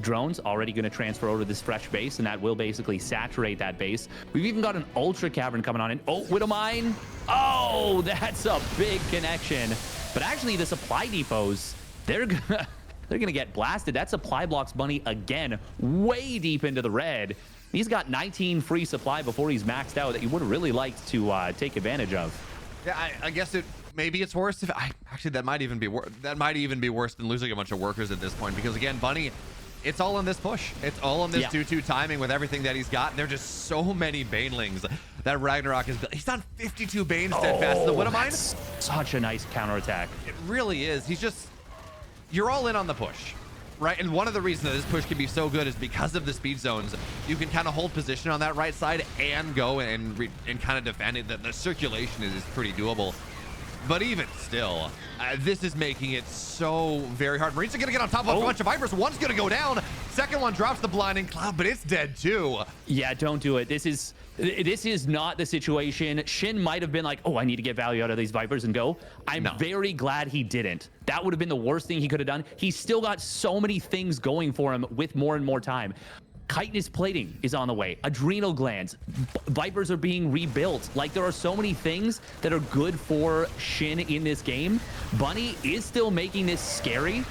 Drones already going to transfer over to this fresh base, and that will basically saturate that base. We've even got an Ultra Cavern coming on in. Oh, Widowmine. Oh, that's a big connection. But actually, the supply depots, they're gonna get blasted. That supply blocks Bunny again, way deep into the red. He's got 19 free supply before he's maxed out that you would have really liked to take advantage of. Yeah, I guess maybe it's worse if actually that might even be worse than losing a bunch of workers at this point, because again, Bunny, it's all in this push. It's all in this 2-2 timing with everything that he's got. There are just so many Banelings that Ragnarok is built. He's on 52 Bane steadfast. The Widowmine, such a nice counterattack. It really is. You're all in on the push, right? And one of the reasons that this push can be so good is because of the speed zones. You can kind of hold position on that right side and go and kind of defend it. The circulation is pretty doable. But even still, this is making it so very hard. Marines are going to get on top of a bunch of Vipers. One's going to go down. Second one drops the blinding cloud, but it's dead too. Yeah, don't do it. This is not the situation. Shin might have been like, oh, I need to get value out of these Vipers and go. I'm very glad he didn't. That would have been the worst thing he could have done. He's still got so many things going for him with more and more time. Chitinous plating is on the way. Adrenal glands. Vipers are being rebuilt. Like, there are so many things that are good for Shin in this game. Bunny is still making this scary,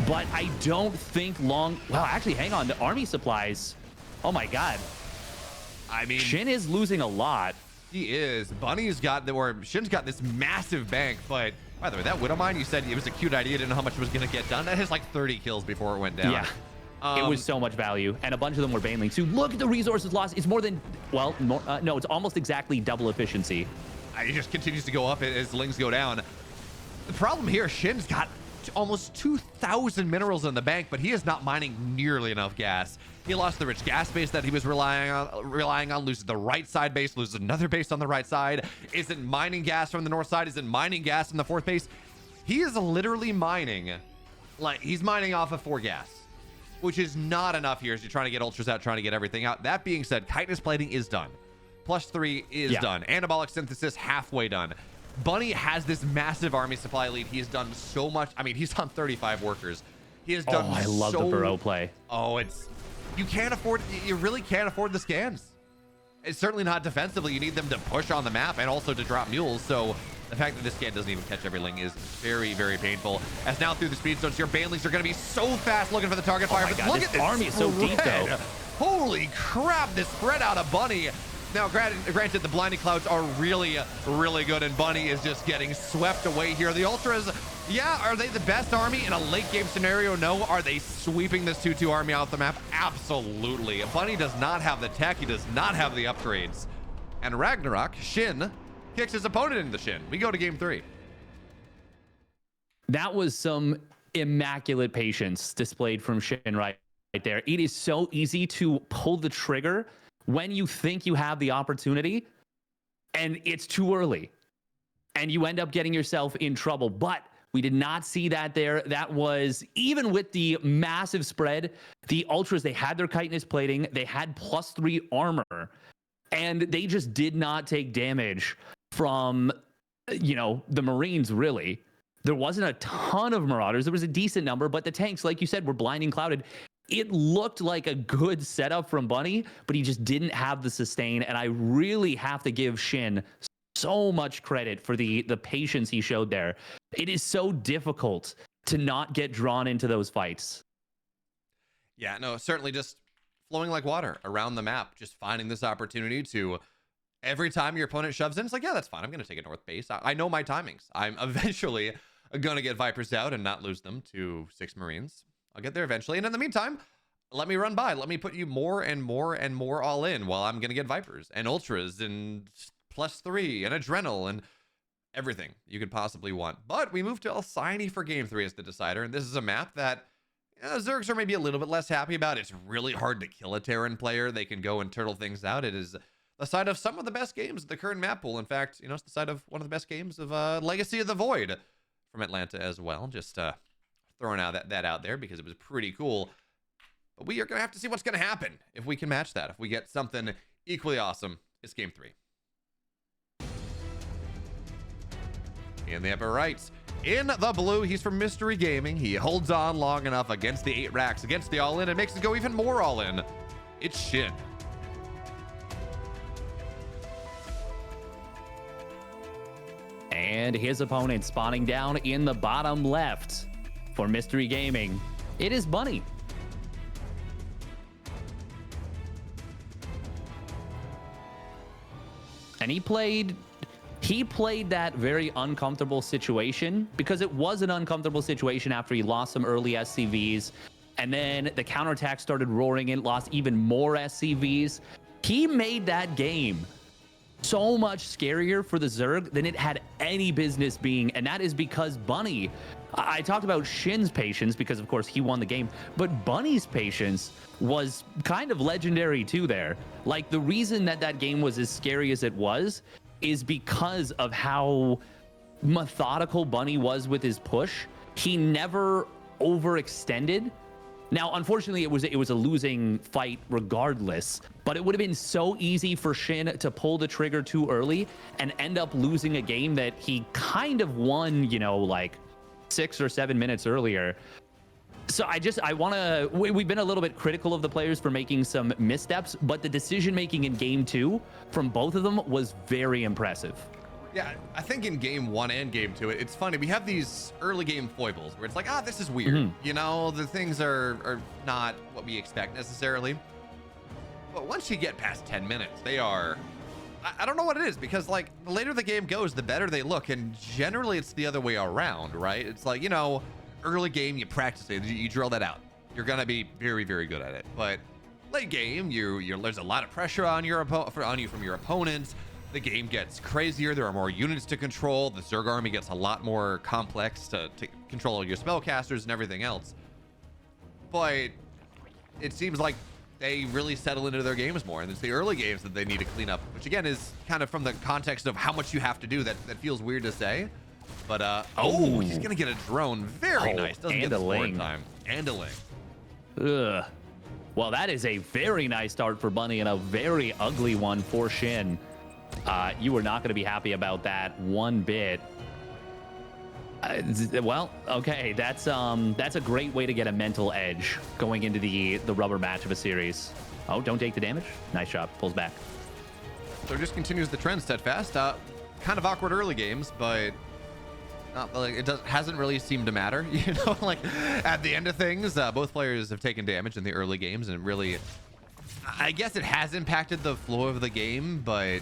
but I don't think long... Well, actually, hang on. The army supplies... Oh, my God. I mean... Shin is losing a lot. He is. Shin's got this massive bank, but... By the way, that Widowmine, you said it was a cute idea. Didn't know how much was going to get done. That has like 30 kills before it went down. Yeah. It was so much value, and a bunch of them were Banelings too. Look at the resources lost. It's more than, well, no, it's almost exactly double efficiency. It just continues to go up as Lings go down. The problem here, Shin's got almost 2,000 minerals in the bank, but he is not mining nearly enough gas. He lost the rich gas base that he was relying on, loses the right side base, loses another base on the right side, isn't mining gas from the north side, isn't mining gas in the fourth base. He is literally mining, like he's mining off of 4 gas, which is not enough here as you're trying to get ultras out, trying to get everything out. That being said, chitinous plating is done. +3 is done. Anabolic synthesis halfway done. Bunny has this massive army supply lead. He has done so much. I mean, he's on 35 workers. He has done I love the burrow play. Oh, you can't afford, you really can't afford the scans. It's certainly not defensively. You need them to push on the map and also to drop mules. So the fact that this scan doesn't even catch everything is very, very painful. As now through the speed zones, your banelings are going to be so fast looking for the target fire. But look at this army is so deep though. Holy crap, this spread out of Bunny. Now, granted, the blinding clouds are really, really good, and Bunny is just getting swept away here. The Ultras, yeah, are they the best army in a late game scenario? No. Are they sweeping this 2-2 army off the map? Absolutely. Bunny does not have the tech. He does not have the upgrades. And Ragnarok, Shin, kicks his opponent into the shin. We go to game 3. That was some immaculate patience displayed from Shin right there. It is so easy to pull the trigger when you think you have the opportunity and it's too early and you end up getting yourself in trouble. But we did not see that there. That was, even with the massive spread, the Ultras, they had their chitinous plating, they had +3 armor, and they just did not take damage from, the Marines, really. There wasn't a ton of Marauders. There was a decent number, but the tanks, like you said, were blinding clouded. It looked like a good setup from Bunny, but he just didn't have the sustain. And I really have to give Shin so much credit for the patience he showed there. It is so difficult to not get drawn into those fights. Yeah, no, certainly just flowing like water around the map, just finding this opportunity to, every time your opponent shoves in, it's like, yeah, that's fine. I'm going to take a north base. I know my timings. I'm eventually going to get Vipers out and not lose them to 6 Marines. I'll get there eventually. And in the meantime, let me run by. Let me put you more and more and more all in while I'm going to get Vipers and Ultras and +3 and Adrenal and everything you could possibly want. But we move to Alcyone for game 3 as the decider. And this is a map that Zergs are maybe a little bit less happy about. It's really hard to kill a Terran player. They can go and turtle things out. It is the side of some of the best games of the current map pool. In fact, it's the side of one of the best games of Legacy of the Void from Atlanta as well. Just throwing out that out there because it was pretty cool. But we are going to have to see what's going to happen if we can match that. If we get something equally awesome, it's game 3. In the upper right, in the blue, he's from Mystery Gaming. He holds on long enough against the 8 racks, against the all-in, and makes it go even more all-in. It's Shin. And his opponent spawning down in the bottom left for Mystery Gaming. It is Bunny. And he played that very uncomfortable situation because it was an uncomfortable situation after he lost some early SCVs. And then the counterattack started roaring in, lost even more SCVs. He made that game so much scarier for the Zerg than it had any business being. And that is because Bunny, I talked about Shin's patience because of course he won the game, but Bunny's patience was kind of legendary too there. Like the reason that game was as scary as it was is because of how methodical Bunny was with his push. He never overextended. Now, unfortunately, it was a losing fight regardless, but it would have been so easy for Shin to pull the trigger too early and end up losing a game that he kind of won, like 6 or 7 minutes earlier. So we've been a little bit critical of the players for making some missteps, but the decision making in game 2 from both of them was very impressive. Yeah, I think in game 1 and game 2, it's funny. We have these early game foibles where it's like, this is weird. The things are not what we expect necessarily. But once you get past 10 minutes, they are, I don't know what it is, because like the later the game goes, the better they look. And generally it's the other way around, right? It's like, early game, you practice it, you drill that out. You're going to be very, very good at it. But late game, there's a lot of pressure on you from your opponents. the game gets crazier. There are more units to control. The Zerg army gets a lot more complex to control your spellcasters and everything else. But it seems like they really settle into their games more, and it's the early games that they need to clean up, which again is kind of from the context of how much you have to do. That feels weird to say, but oh, he's gonna get a drone. Very nice. Doesn't get the forward time. And a ling. Ugh. Well, that is a very nice start for Bunny and a very ugly one for Shin. You are not going to be happy about that one bit. Well, okay, that's a great way to get a mental edge going into the rubber match of a series. Oh, don't take the damage. Nice job. Pulls back. So just continues the trend steadfast. Kind of awkward early games, but not like it hasn't really seemed to matter. You know, like at the end of things, both players have taken damage in the early games, and really, I guess it has impacted the flow of the game, but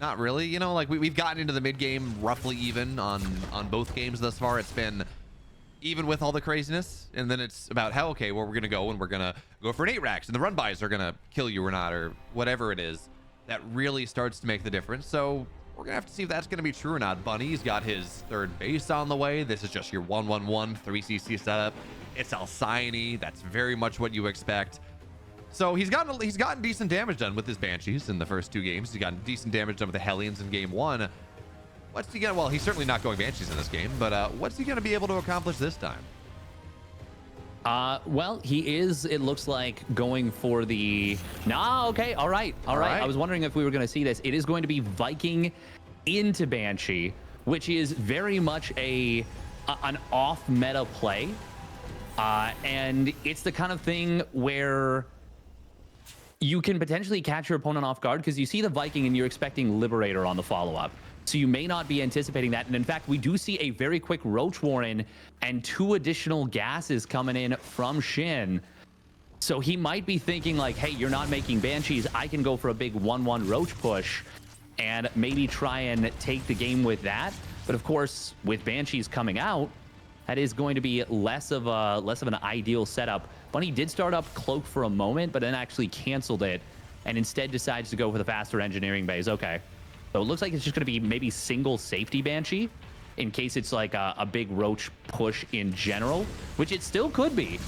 not really. You know, like we've gotten into the mid game roughly even on both games thus far. It's been even with all the craziness, and then it's about how, okay, well, we're gonna go and we're gonna go for an 8 racks, and the run buys are gonna kill you or not, or whatever it is that really starts to make the difference. So we're gonna have to see if that's gonna be true or not. Bunny's got his third base on the way. This is just your 1-1-1 3cc setup. It's Alcyone. That's very much what you expect. So he's gotten decent damage done with his Banshees in the first 2 games. He's gotten decent damage done with the Hellions in game 1. What's he gonna? Well, he's certainly not going Banshees in this game, but what's he gonna be able to accomplish this time? Well, he is, it looks like, going for the... Nah, okay, all right. I was wondering if we were going to see this. It is going to be Viking into Banshee, which is very much an off-meta play. And it's the kind of thing where you can potentially catch your opponent off guard because you see the Viking and you're expecting Liberator on the follow-up. So you may not be anticipating that. And in fact, we do see a very quick Roach Warren and 2 additional gases coming in from Shin. So he might be thinking like, hey, you're not making Banshees. I can go for a big 1-1 Roach push and maybe try and take the game with that. But of course, with Banshees coming out, that is going to be less of an ideal setup. Bunny did start up Cloak for a moment, but then actually canceled it and instead decides to go for the faster engineering base. Okay. So it looks like it's just going to be maybe single safety Banshee in case it's like a big Roach push in general, which it still could be.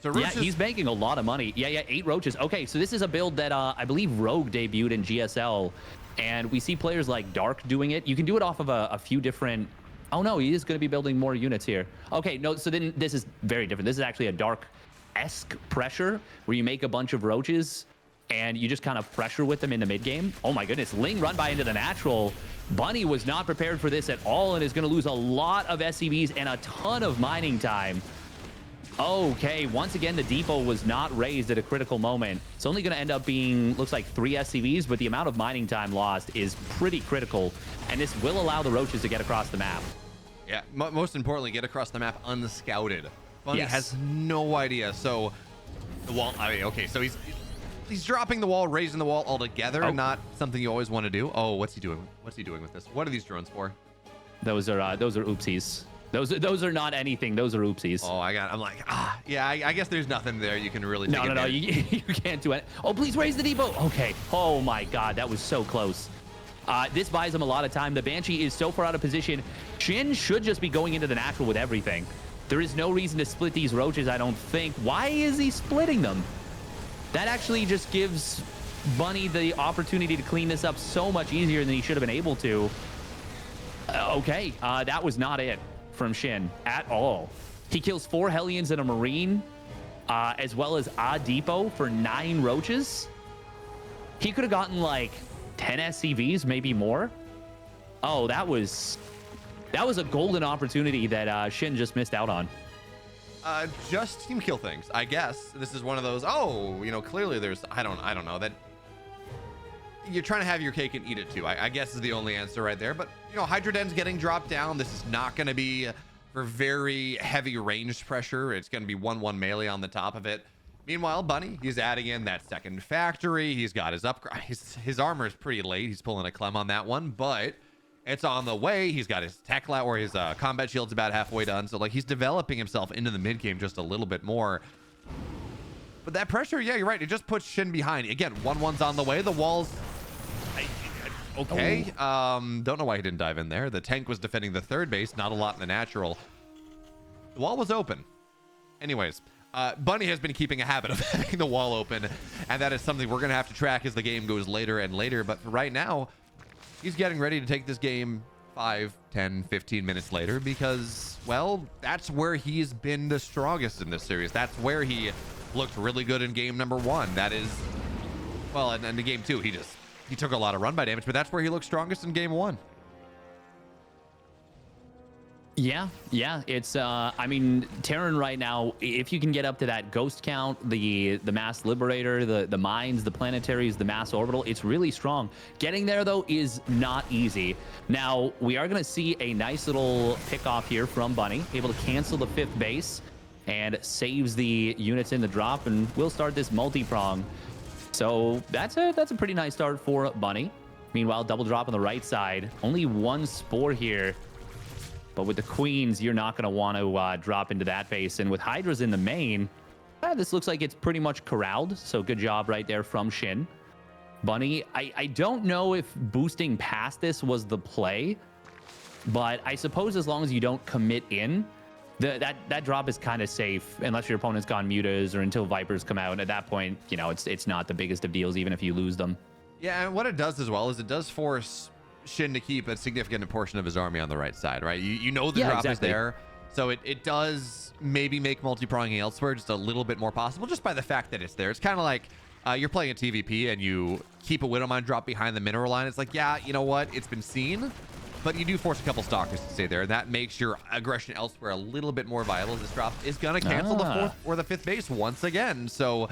So yeah, he's making a lot of money. Yeah, 8 Roaches. Okay, so this is a build that I believe Rogue debuted in GSL, and we see players like Dark doing it. You can do it off of a few different... Oh no, he is going to be building more units here. Okay, no, so then this is very different. This is actually a Dark-esque pressure where you make a bunch of Roaches and you just kind of pressure with them in the mid game. Oh my goodness, Ling run by into the natural. Bunny was not prepared for this at all and is going to lose a lot of SCVs and a ton of mining time. Okay, once again, the depot was not raised at a critical moment. It's only going to end up being, looks like 3 SCVs, but the amount of mining time lost is pretty critical, and this will allow the Roaches to get across the map. Yeah, most importantly, get across the map unscouted. Bunny has no idea. So the wall, I mean, okay, so he's dropping the wall, raising the wall altogether. Not something you always want to do. Oh, what's he doing? What's he doing with this? What are these drones for? Those are oopsies. Those are not anything. Those are oopsies. Oh, I'm like, yeah, I guess there's nothing there you can really take No, you can't do it. Oh, please raise the depot. Okay. Oh my God, that was so close. This buys him a lot of time. The Banshee is so far out of position. Shin should just be going into the natural with everything. There is no reason to split these Roaches, I don't think. Why is he splitting them? That actually just gives Bunny the opportunity to clean this up so much easier than he should have been able to. Okay, that was not it from Shin at all. He kills 4 Hellions and a Marine, as well as a depot for 9 Roaches. He could have gotten like 10 SCVs, maybe more. Oh, that was a golden opportunity that Shin just missed out on. Just team kill things, I guess. This is one of those, oh, you know, clearly there's, I don't know, that you're trying to have your cake and eat it too, I guess is the only answer right there. But, you know, Hydroden's getting dropped down. This is not going to be for very heavy ranged pressure. It's going to be 1-1 melee on the top of it. Meanwhile, Bunny, he's adding in that second factory. He's got his upgrade. His armor is pretty late. He's pulling a Clem on that one, but it's on the way. He's got his tech lab or his combat shield's about halfway done. So like he's developing himself into the mid game just a little bit more. But that pressure, yeah, you're right. It just puts Shin behind. Again, 1-1's on the way. The walls... Okay. Don't know why he didn't dive in there. The tank was defending the third base. Not a lot in the natural. The wall was open. Anyways, Bunny has been keeping a habit of having the wall open, and that is something we're going to have to track as the game goes later and later. But for right now, he's getting ready to take this game 5, 10, 15 minutes later because, well, that's where he's been the strongest in this series. That's where he looked really good in game number 1. That is, well, and in game 2, he took a lot of run by damage, but that's where he looked strongest in game 1. Yeah, it's I mean, Terran right now, if you can get up to that ghost count, the mass liberator, the mines, the planetaries, the mass orbital, it's really strong. Getting there though is not easy. Now we are going to see a nice little pick off here from Bunny, able to cancel the 5th base and saves the units in the drop, and we'll start this multi-prong. So that's a pretty nice start for Bunny. Meanwhile, double drop on the right side, only 1 spore here. But with the queens, you're not going to want to drop into that base. And with Hydras in the main, this looks like it's pretty much corralled. So good job right there from Shin. Bunny, I don't know if boosting past this was the play, but I suppose as long as you don't commit in, that drop is kind of safe unless your opponent's gone mutas or until Vipers come out. And at that point, you know, it's not the biggest of deals, even if you lose them. Yeah, and what it does as well is it does force Shin to keep a significant portion of his army on the right side, right? You know the drop is there, so it does maybe make multi-pronging elsewhere just a little bit more possible just by the fact that it's there. It's kind of like you're playing a TVP and you keep a Widowmine drop behind the mineral line. It's like, yeah, you know what? It's been seen, but you do force a couple stalkers to stay there, and that makes your aggression elsewhere a little bit more viable. This drop is going to cancel the 4th or the 5th base once again, so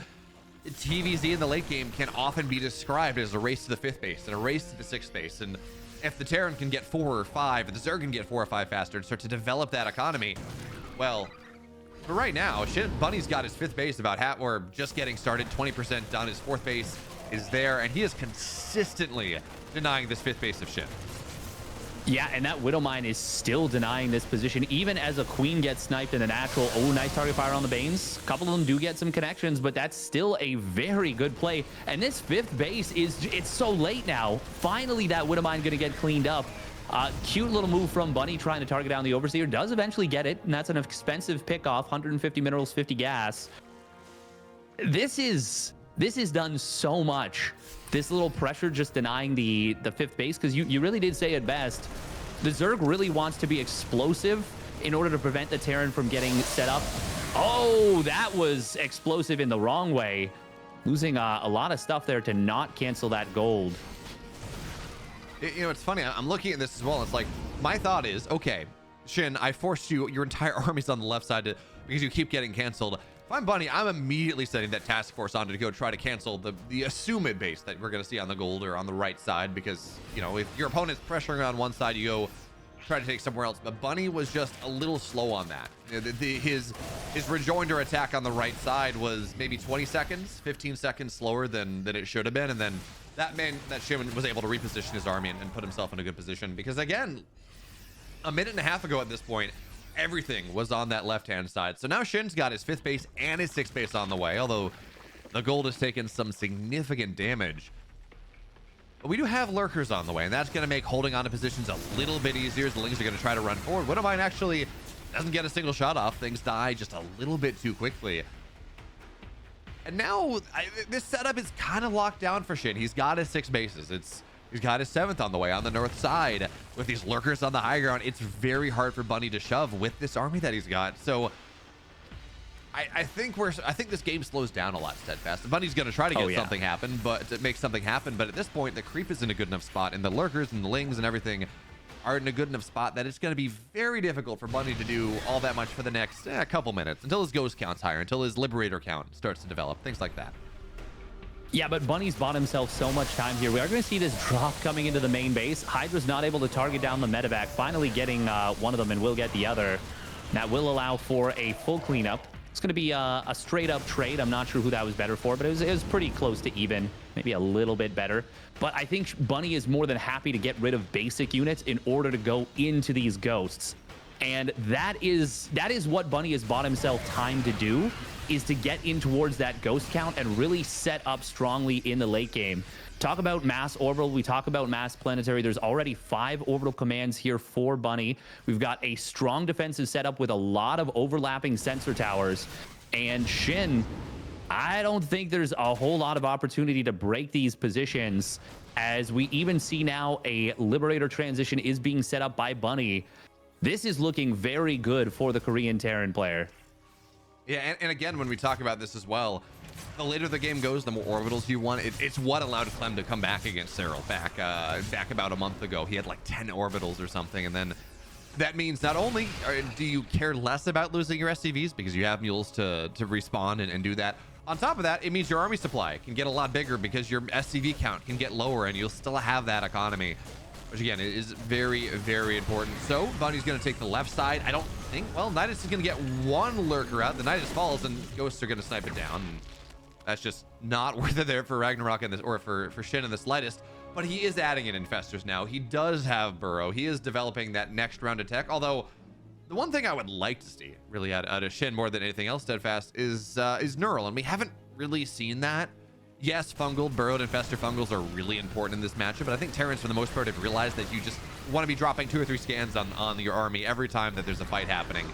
TVZ in the late game can often be described as a race to the 5th base and a race to the 6th base, and if the Terran can get 4 or 5, if the Zerg can get 4 or 5 faster and start to develop that economy, well, for right now, Bunny's got his 5th base about half, or just getting started, 20% done. His 4th base is there, and he is consistently denying this 5th base of Shin. Yeah, and that Widowmine is still denying this position, even as a queen gets sniped in the natural. Oh, nice target fire on the Banes. A couple of them do get some connections, but that's still a very good play. And this 5th base it's so late now. Finally, that Widowmine going to get cleaned up. Cute little move from Bunny trying to target down the Overseer. Does eventually get it, and that's an expensive pickoff. 150 minerals, 50 gas. This is done so much. This little pressure just denying the 5th base, because you really did say it best. The Zerg really wants to be explosive in order to prevent the Terran from getting set up. Oh, that was explosive in the wrong way. Losing a lot of stuff there to not cancel that gold. You know, it's funny. I'm looking at this as well. It's like, my thought is, okay, Shin, I forced you, your entire army's on the left side because you keep getting canceled. If I'm Bunny, I'm immediately setting that task force on to go try to cancel the assumed base that we're going to see on the gold or on the right side, because, you know, if your opponent's pressuring on one side, you go try to take somewhere else. But Bunny was just a little slow on that. His rejoinder attack on the right side was maybe 20 seconds, 15 seconds slower than it should have been. And then that meant that Shin was able to reposition his army and put himself in a good position, because, again, a minute and a half ago at this point, everything was on that left-hand side. So now Shin's got his 5th base and his 6th base on the way, although the gold has taken some significant damage. But we do have lurkers on the way, and that's going to make holding on to positions a little bit easier as the Lings are going to try to run forward. Widowmine actually doesn't get a single shot off. Things die just a little bit too quickly. And now this setup is kind of locked down for Shin. He's got his 6 bases. He's got his 7th on the way on the north side. With these lurkers on the high ground, it's very hard for Bunny to shove with this army that he's got. So I think this game slows down a lot, Steadfast. Bunny's going to try to get something happen, but to make something happen. But at this point, the creep is in a good enough spot, and the lurkers and the Lings and everything are in a good enough spot that it's going to be very difficult for Bunny to do all that much for the next couple minutes, until his ghost count's higher, until his liberator count starts to develop, things like that. Yeah, but Bunny's bought himself so much time here. We are going to see this drop coming into the main base. Hydra's not able to target down the medevac, finally getting one of them, and will get the other. That will allow for a full cleanup. It's going to be a straight-up trade. I'm not sure who that was better for, but it was pretty close to even, maybe a little bit better. But I think Bunny is more than happy to get rid of basic units in order to go into these ghosts. And that is what Bunny has bought himself time to do. is to get in towards that ghost count and really set up strongly in the late game. Talk about mass orbital, we talk about mass planetary. There's already 5 orbital commands here for Bunny. We've got a strong defensive setup with a lot of overlapping sensor towers. And SHIN, I don't think there's a whole lot of opportunity to break these positions, as we even see now a Liberator transition is being set up by Bunny. This is looking very good for the Korean Terran player. Yeah, and again, when we talk about this as well, the later the game goes, the more orbitals you want. It's what allowed Clem to come back against Cyril back about a month ago. He had like 10 orbitals or something, and then that means not only do you care less about losing your SCVs because you have mules to respawn and do that. On top of that, it means your army supply can get a lot bigger because your SCV count can get lower, and you'll still have that economy, which again is very, very important. So Bunny's going to take the left side. I don't think, well, Nidus is going to get one lurker out. The Nidus falls, and Ghosts are going to snipe it down. And that's just not worth it there for Ragnarok in this, or for SHIN in the slightest. But he is adding in Infestors now. He does have Burrow. He is developing that next round of tech. Although the one thing I would like to see really out of SHIN more than anything else, Steadfast, is Neural, and we haven't really seen that. Yes, fungal, burrowed, infestor fungals are really important in this matchup, but I think Terrans, for the most part, have realized that you just want to be dropping 2 or 3 scans on your army every time that there's a fight happening.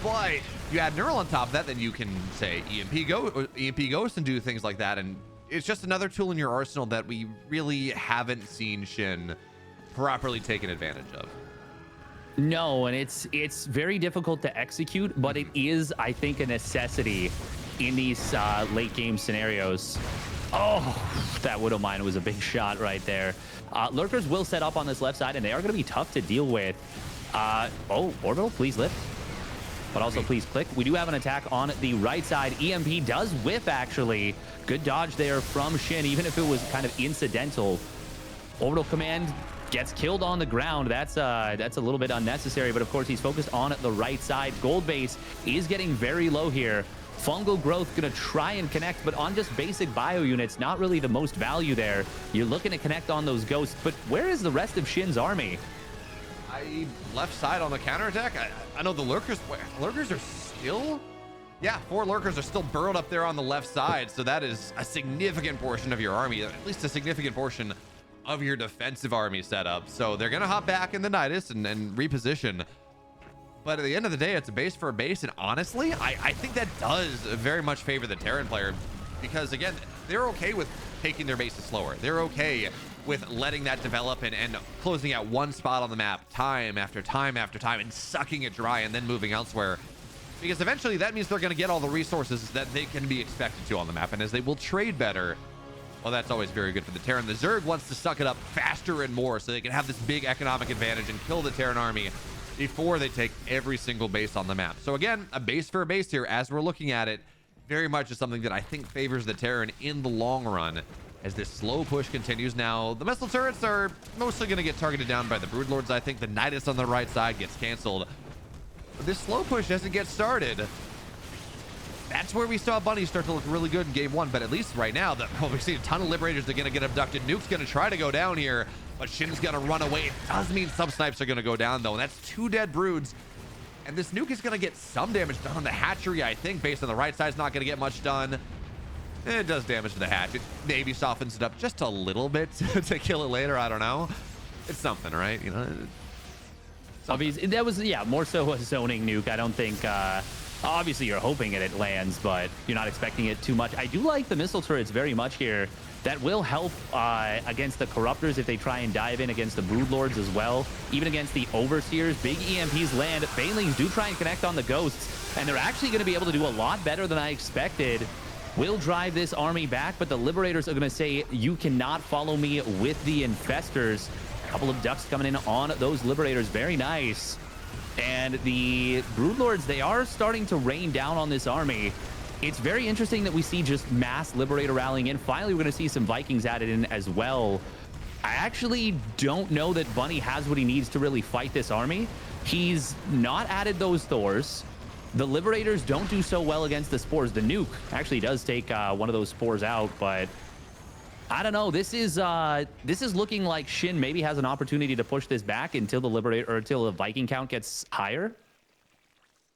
But you add Neural on top of that, then you can say EMP Ghost and do things like that, and it's just another tool in your arsenal that we really haven't seen SHIN properly taken advantage of. No, and it's very difficult to execute, but it is, I think, a necessity in these late game scenarios. Oh, that Widow Mine was a big shot right there. Lurkers will set up on this left side, and they are going to be tough to deal with. Oh, Orbital, please lift. But also please click. We do have an attack on the right side. EMP does whiff, actually. Good dodge there from SHIN, even if it was kind of incidental. Orbital command gets killed on the ground. That's a little bit unnecessary, but of course he's focused on the right side. Gold base is getting very low here. Fungal growth gonna try and connect, but on just basic bio units, not really the most value there. You're looking to connect on those ghosts, but where is the rest of SHIN's army? Left side on the counterattack. I know the lurkers are still, yeah, 4 lurkers are still burrowed up there on the left side, so that is a significant portion of your army, at least a significant portion of your defensive army setup. So they're gonna hop back in the Nidus and reposition. But at the end of the day, it's a base for a base, and honestly, I think that does very much favor the Terran player, because again, they're okay with taking their bases slower. They're okay with letting that develop and closing out one spot on the map time after time after time and sucking it dry and then moving elsewhere, because eventually that means they're going to get all the resources that they can be expected to on the map, and as they will trade better, well, that's always very good for the Terran. The Zerg wants to suck it up faster and more so they can have this big economic advantage and kill the Terran army before they take every single base on the map. So again, a base for a base here, as we're looking at it, very much is something that I think favors the Terran in the long run as this slow push continues. Now, the missile turrets are mostly going to get targeted down by the Broodlords. I think the Nidus on the right side gets canceled. But this slow push doesn't get started. That's where we saw Bunny start to look really good in game 1, but at least right now, we've seen a ton of Liberators that are going to get abducted. Nuke's going to try to go down here, but SHIN's going to run away. It does mean some snipes are going to go down, though, and that's 2 dead Broods. And this Nuke is going to get some damage done on the hatchery, I think, based on the right side. It's not going to get much done. It does damage to the hatch. It maybe softens it up just a little bit to kill it later. I don't know. It's something, right? You know, obviously, that was, yeah, more so a zoning nuke. I don't think, obviously you're hoping it lands, but you're not expecting it too much. I do like the missile turrets very much here. That will help against the Corruptors if they try and dive in against the Broodlords as well. Even against the Overseers, big EMPs land. Banelings do try and connect on the Ghosts, and they're actually going to be able to do a lot better than I expected. Will drive this army back, but the Liberators are going to say, you cannot follow me with the Infestors. A couple of ducks coming in on those Liberators. Very nice. And the Broodlords, they are starting to rain down on this army. It's very interesting that we see just mass Liberator rallying in. Finally, we're going to see some Vikings added in as well. I actually don't know that Bunny has what he needs to really fight this army. He's not added those Thors. The Liberators don't do so well against the Spores. The Nuke actually does take one of those Spores out, but I don't know. This is looking like SHIN maybe has an opportunity to push this back until the Liberator or until the Viking count gets higher.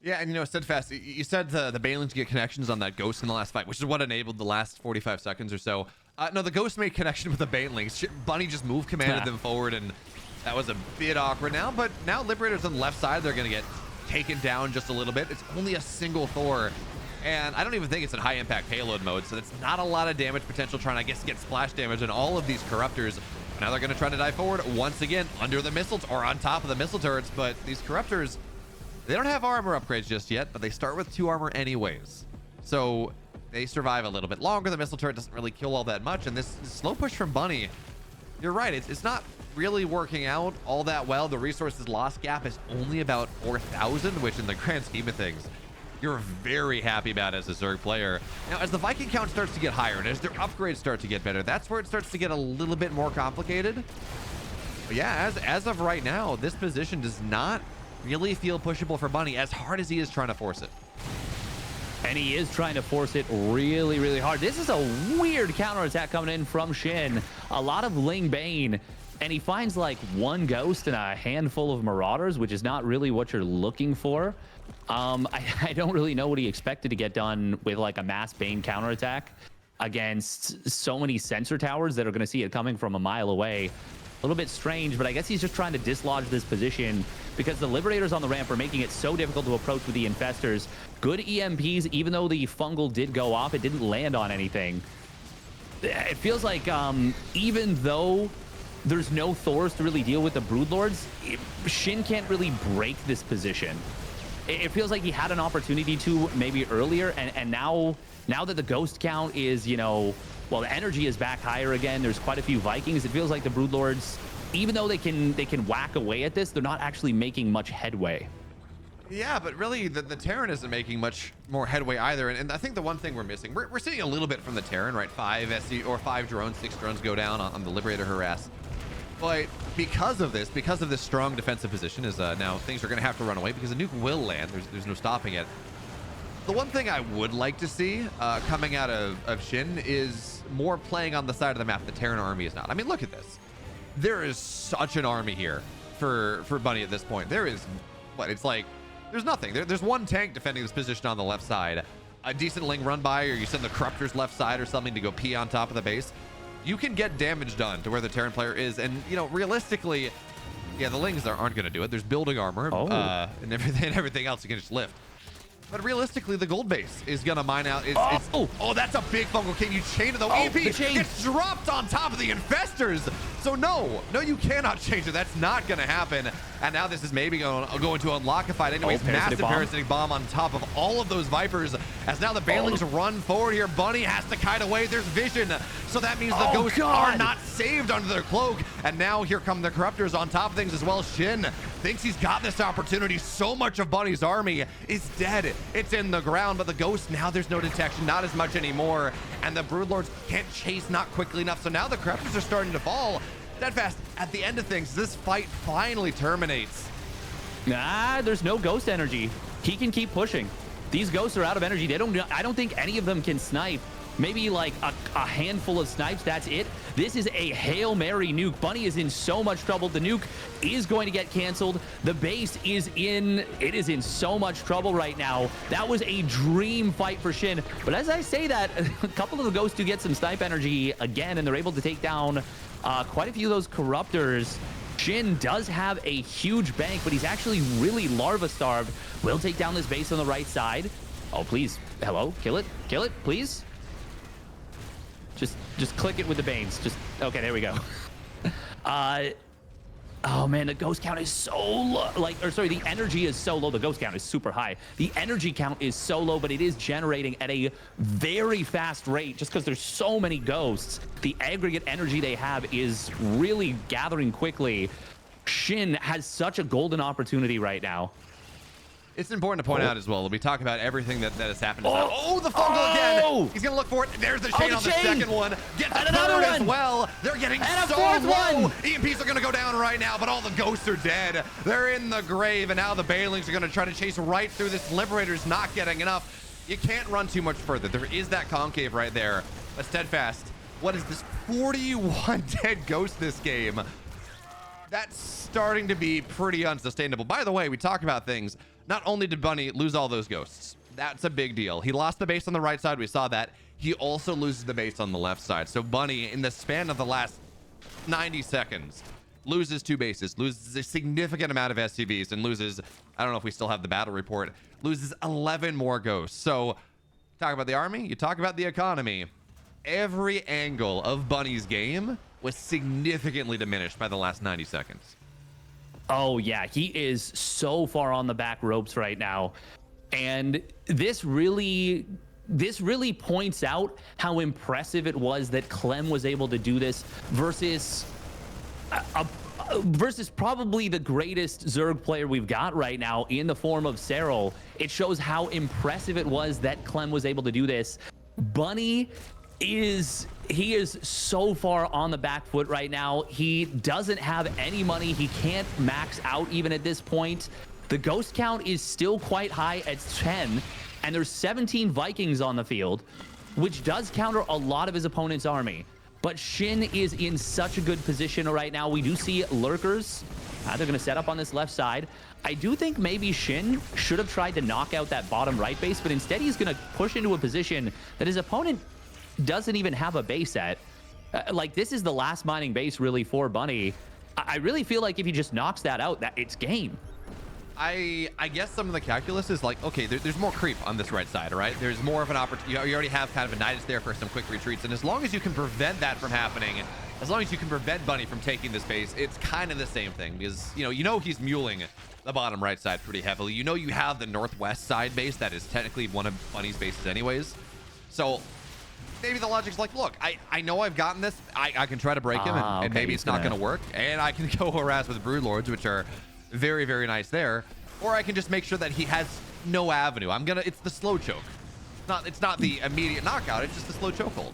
Yeah, and you know, Steadfast, you said the Banelings get connections on that Ghost in the last fight, which is what enabled the last 45 seconds or so. No, the Ghost made connection with the Banelings. Bunny just move commanded them forward, and that was a bit awkward now. But now Liberators on the left side, they're going to get taken down just a little bit. It's only a single Thor, and I don't even think it's in high impact payload mode, so that's not a lot of damage potential trying to, I guess, get splash damage on all of these Corruptors. Now they're going to try to dive forward once again under the missiles or on top of the missile turrets, but these Corruptors, they don't have armor upgrades just yet, but they start with 2 armor anyways. So they survive a little bit longer. The missile turret doesn't really kill all that much, and this slow push from Bunny, you're right, it's not really working out all that well. The resources loss gap is only about 4,000, which in the grand scheme of things, you're very happy about as a Zerg player. Now, as the Viking count starts to get higher and as their upgrades start to get better, that's where it starts to get a little bit more complicated. But yeah, as of right now, this position does not really feel pushable for Bunny, as hard as he is trying to force it. And he is trying to force it really, really hard. This is a weird counterattack coming in from Shin. A lot of Ling Bane, and he finds like 1 Ghost and a handful of Marauders, which is not really what you're looking for. I don't really know what he expected to get done with like a mass Bane counterattack against so many sensor towers that are going to see it coming from a mile away. A little bit strange, but I guess he's just trying to dislodge this position because the Liberators on the ramp are making it so difficult to approach with the Infestors. Good EMPs, even though the fungal did go off, it didn't land on anything. It feels like even though there's no Thors to really deal with the Broodlords, Shin can't really break this position. It feels like he had an opportunity to maybe earlier, and now that the Ghost count is, you know, well, the energy is back higher again. There's quite a few Vikings. It feels like the Broodlords, even though they can whack away at this, they're not actually making much headway. Yeah, but really the Terran isn't making much more headway either. And I think the one thing we're missing, we're seeing a little bit from the Terran, right? 5 SC or 5 drones, 6 drones go down on the Liberator harass. But because of this strong defensive position, is now things are going to have to run away because a nuke will land. There's no stopping it. The one thing I would like to see coming out of Shin is more playing on the side of the map the Terran army is not. I mean, look at this. There is such an army here for Bunny at this point. There is, what, it's like, there's nothing. There's 1 tank defending this position on the left side. A decent Ling run by, or you send the Corruptors left side or something to go pee on top of the base. You can get damage done to where the Terran player is. And, you know, realistically, yeah, the Lings aren't going to do it. There's building armor and everything else you can just lift. But realistically, the gold base is going to mine out. Oh, that's a big fungal king. You chain it, though. EMP gets dropped on top of the Infestors. So no, you cannot change it. That's not going to happen. And now this is maybe going to unlock a fight. Anyways, massive parasitic bomb on top of all of those Vipers. As now the Banelings run forward here. Bunny has to kite away. There's vision. So that means the Ghosts are not saved under their cloak. And now here come the Corruptors on top of things as well. Shin thinks he's got this opportunity. So much of Bunny's army is dead. It's in the ground, but the Ghosts, now there's no detection, not as much anymore. And the Broodlords can't chase, not quickly enough. So now the Corruptors are starting to fall. Steadfast, at the end of things, this fight finally terminates. Nah, there's no Ghost energy. He can keep pushing. These Ghosts are out of energy. I don't think any of them can snipe. Maybe like a handful of snipes, that's it. This is a Hail Mary nuke. Bunny is in so much trouble. The nuke is going to get canceled. The base is in so much trouble right now. That was a dream fight for Shin. But as I say that, a couple of the Ghosts do get some snipe energy again, and they're able to take down quite a few of those Corruptors. Shin does have a huge bank, but he's actually really larva starved. Will take down this base on the right side. Oh, please. Hello? Kill it, please. Just click it with the Banes. Okay, there we go. Oh man, the Ghost count is so low. The energy is so low. The Ghost count is super high. The energy count is so low, but it is generating at a very fast rate just because there's so many Ghosts. The aggregate energy they have is really gathering quickly. Shin has such a golden opportunity right now. It's important to point out as well, we talk about everything that has happened. Oh, the fungal again! He's gonna look for it. There's the chain on the second one. Gets another one as well. They're getting so low. EMPs are gonna go down right now, but all the Ghosts are dead. They're in the grave, and now the Banelings are gonna try to chase right through this. Liberator's not getting enough. You can't run too much further. There is that concave right there. But Steadfast, what is this? 41 dead Ghosts this game. That's starting to be pretty unsustainable. By the way, we talk about things. not only did Bunny lose all those ghosts, that's a big deal. He lost the base on the right side. We saw that. He also loses the base on the left side. So Bunny, in the span of the last 90 seconds, loses 2 bases, loses a significant amount of SCVs, and loses, I don't know if we still have the battle report, loses 11 more ghosts. So talk about the army, you talk about the economy. Every angle of Bunny's game was significantly diminished by the last 90 seconds. Oh yeah, he is so far on the back ropes right now. And this really points out how impressive it was that Clem was able to do this versus probably the greatest Zerg player we've got right now in the form of Serral. It shows how impressive it was that Clem was able to do this. Bunny is so far on the back foot right now. He doesn't have any money. He can't max out even at this point. The ghost count is still quite high at 10, and there's 17 Vikings on the field, which does counter a lot of his opponent's army. But SHIN is in such a good position right now. We do see lurkers. They're going to set up on this left side. I do think maybe SHIN should have tried to knock out that bottom right base, but instead he's going to push into a position that his opponent doesn't even have a base at. Like, this is the last mining base really for Bunny. I really feel like if he just knocks that out, that it's game. I guess some of the calculus is like, okay, there's more creep on this right side, right? There's more of an opportunity. You already have kind of a Nidus there for some quick retreats, and as long as you can prevent that from happening, as long as you can prevent Bunny from taking this base, it's kind of the same thing, because you know he's muling the bottom right side pretty heavily. You know you have the northwest side base that is technically one of Bunny's bases anyways. So maybe the logic's like, look, I know I've gotten this. I can try to break him, and maybe it's not going to work, and I can go harass with Broodlords, which are very, very nice there, or I can just make sure that he has no avenue. It's the slow choke. It's not the immediate knockout. It's just the slow chokehold.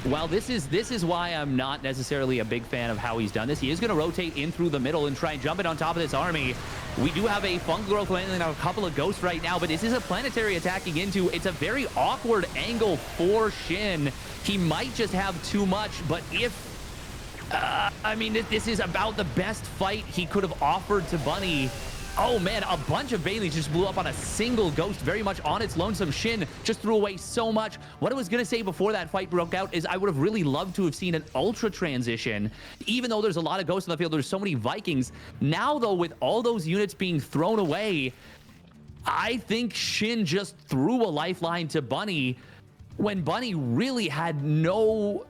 Well, this is why I'm not necessarily a big fan of how he's done this. He is going to rotate in through the middle and try and jump it on top of this army. We do have a Funk Growth landing on a couple of ghosts right now, but this is a planetary attacking into. It's a very awkward angle for SHIN. He might just have too much, but I mean, this is about the best fight he could have offered to Bunny. Oh man, a bunch of Baileys just blew up on a single ghost, very much on its lonesome. SHIN just threw away so much. What I was gonna say before that fight broke out is I would have really loved to have seen an ultra transition. Even though there's a lot of ghosts on the field, there's so many Vikings. Now though, with all those units being thrown away, I think SHIN just threw a lifeline to Bunny when Bunny really had no...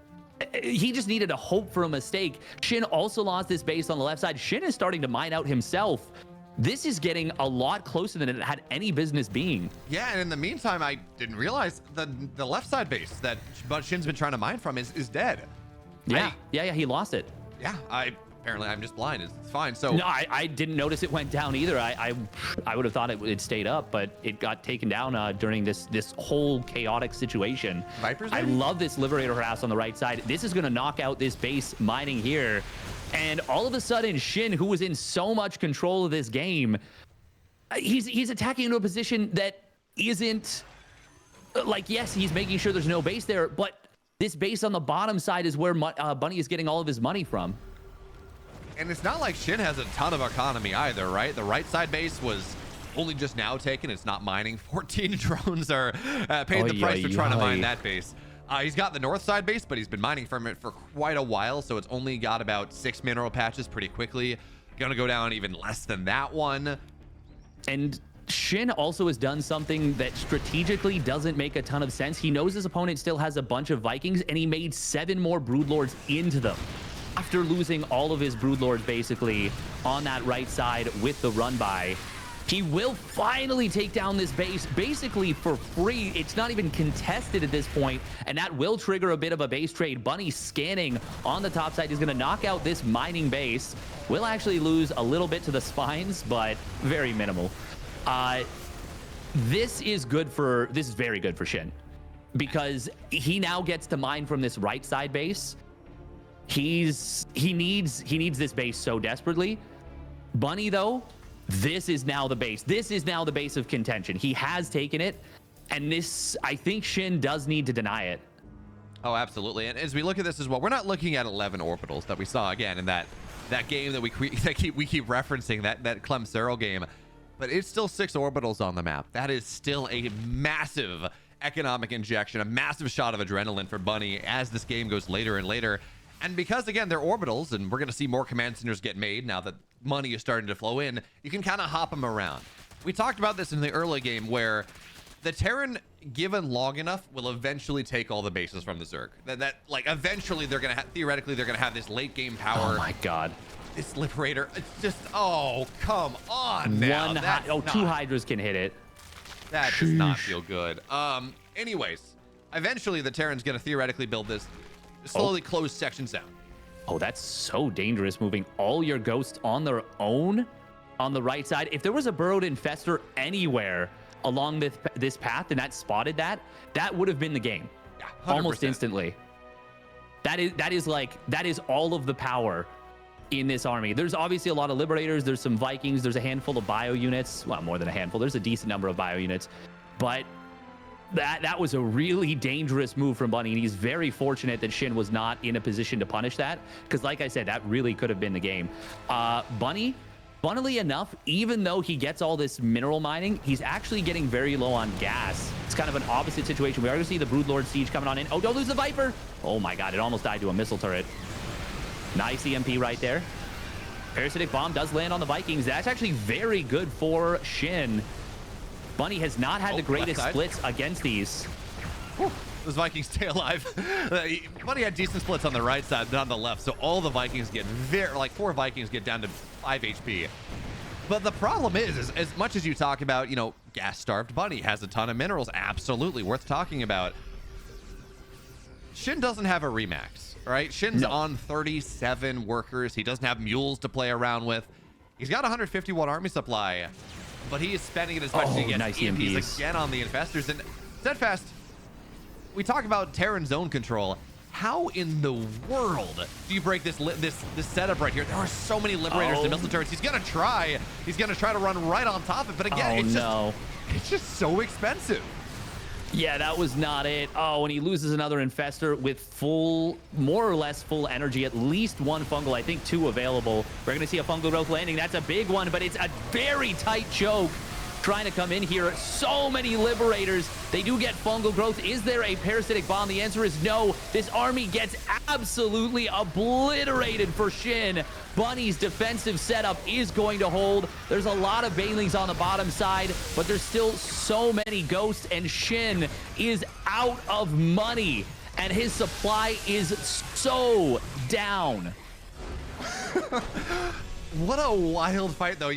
He just needed to hope for a mistake. SHIN also lost this base on the left side. SHIN is starting to mine out himself. This is getting a lot closer than it had any business being. Yeah, and in the meantime, I didn't realize the left side base that SHIN's been trying to mine from is dead. Yeah, he lost it. Yeah, apparently I'm just blind. It's fine. So no, I didn't notice it went down either. I would have thought it stayed up, but it got taken down during this whole chaotic situation. Vipers, maybe? I love this Liberator harass on the right side. This is going to knock out this base mining here. And all of a sudden, SHIN, who was in so much control of this game, he's attacking into a position that isn't like, yes, he's making sure there's no base there, but this base on the bottom side is where Bunny is getting all of his money from. And it's not like SHIN has a ton of economy either, right? The right side base was only just now taken. It's not mining. 14 drones are paid the price for trying to mine that base. He's got the north side base, but he's been mining from it for quite a while, so it's only got about 6 mineral patches pretty quickly. Gonna go down even less than that one. And SHIN also has done something that strategically doesn't make a ton of sense. He knows his opponent still has a bunch of Vikings, and he made 7 more Broodlords into them after losing all of his Broodlords basically on that right side with the run by. He will finally take down this base basically for free. It's not even contested at this point, and that will trigger a bit of a base trade. Bunny scanning on the top side is going to knock out this mining base. Will actually lose a little bit to the spines, but very minimal. This is very good for SHIN because he now gets to mine from this right side base. He needs this base so desperately. Bunny though, this is now the base. This is now the base of contention. He has taken it, and I think SHIN does need to deny it. Oh, absolutely. And as we look at this as well, we're not looking at 11 orbitals that we saw again in that game that we keep referencing, that Clem Serral game. but it's still 6 orbitals on the map. That is still a massive economic injection, a massive shot of adrenaline for Bunny as this game goes later and later. And because, again, they're orbitals, and we're going to see more command centers get made now that money is starting to flow in, you can kind of hop them around. We talked about this in the early game where the Terran, given long enough, will eventually take all the bases from the Zerg. That like, eventually they're going to theoretically, they're going to have this late game power. Oh, my God. This Liberator, it's just, oh, come on now. Two Hydras can hit it. That does not feel good. Anyways, eventually the Terran's going to theoretically build this, slowly close sections down. Oh, that's so dangerous, moving all your ghosts on their own on the right side. If there was a burrowed infestor anywhere along this path and that spotted that would have been the game. Yeah, 100%. Almost instantly. That is all of the power in this army. There's obviously a lot of Liberators, there's some Vikings, there's a handful of bio units. Well, more than a handful. There's a decent number of bio units. But that was a really dangerous move from Bunny, and he's very fortunate that SHIN was not in a position to punish that, because like I said, that really could have been the game. Bunny, funnily enough, even though he gets all this mineral mining, he's actually getting very low on gas. It's kind of an opposite situation. We are going to see the Broodlord Siege coming on in. Oh, don't lose the Viper. Oh my God, it almost died to a missile turret. Nice EMP right there. Parasitic Bomb does land on the Vikings. That's actually very good for SHIN. Bunny has not had the greatest splits against these. Whew. Those Vikings stay alive. Bunny had decent splits on the right side, not on the left, so all the Vikings get like 4 Vikings get down to 5 HP. But the problem is as much as you talk about, you know, gas-starved Bunny has a ton of minerals, absolutely worth talking about. SHIN doesn't have a Remax, right? SHIN's on 37 workers. He doesn't have mules to play around with. He's got 151 army supply, but he is spending it as much as he gets. Nice EMPs again on the infestors. And Steadfast, we talk about Terran zone control. How in the world do you break this setup right here? There are so many Liberators and missile turrets. He's gonna try to run right on top of it, but again, it's just so expensive. Yeah, that was not it. Oh, and he loses another infestor with full, more or less full energy, at least 1 fungal, I think 2 available. We're going to see a fungal growth landing. That's a big one, but it's a very tight choke trying to come in here. So many Liberators. They do get fungal growth. Is there a parasitic bomb? The answer is no. This army gets absolutely obliterated for SHIN. Bunny's defensive setup is going to hold. There's a lot of Banelings on the bottom side, but there's still so many ghosts, and SHIN is out of money, and his supply is so down. What a wild fight, though.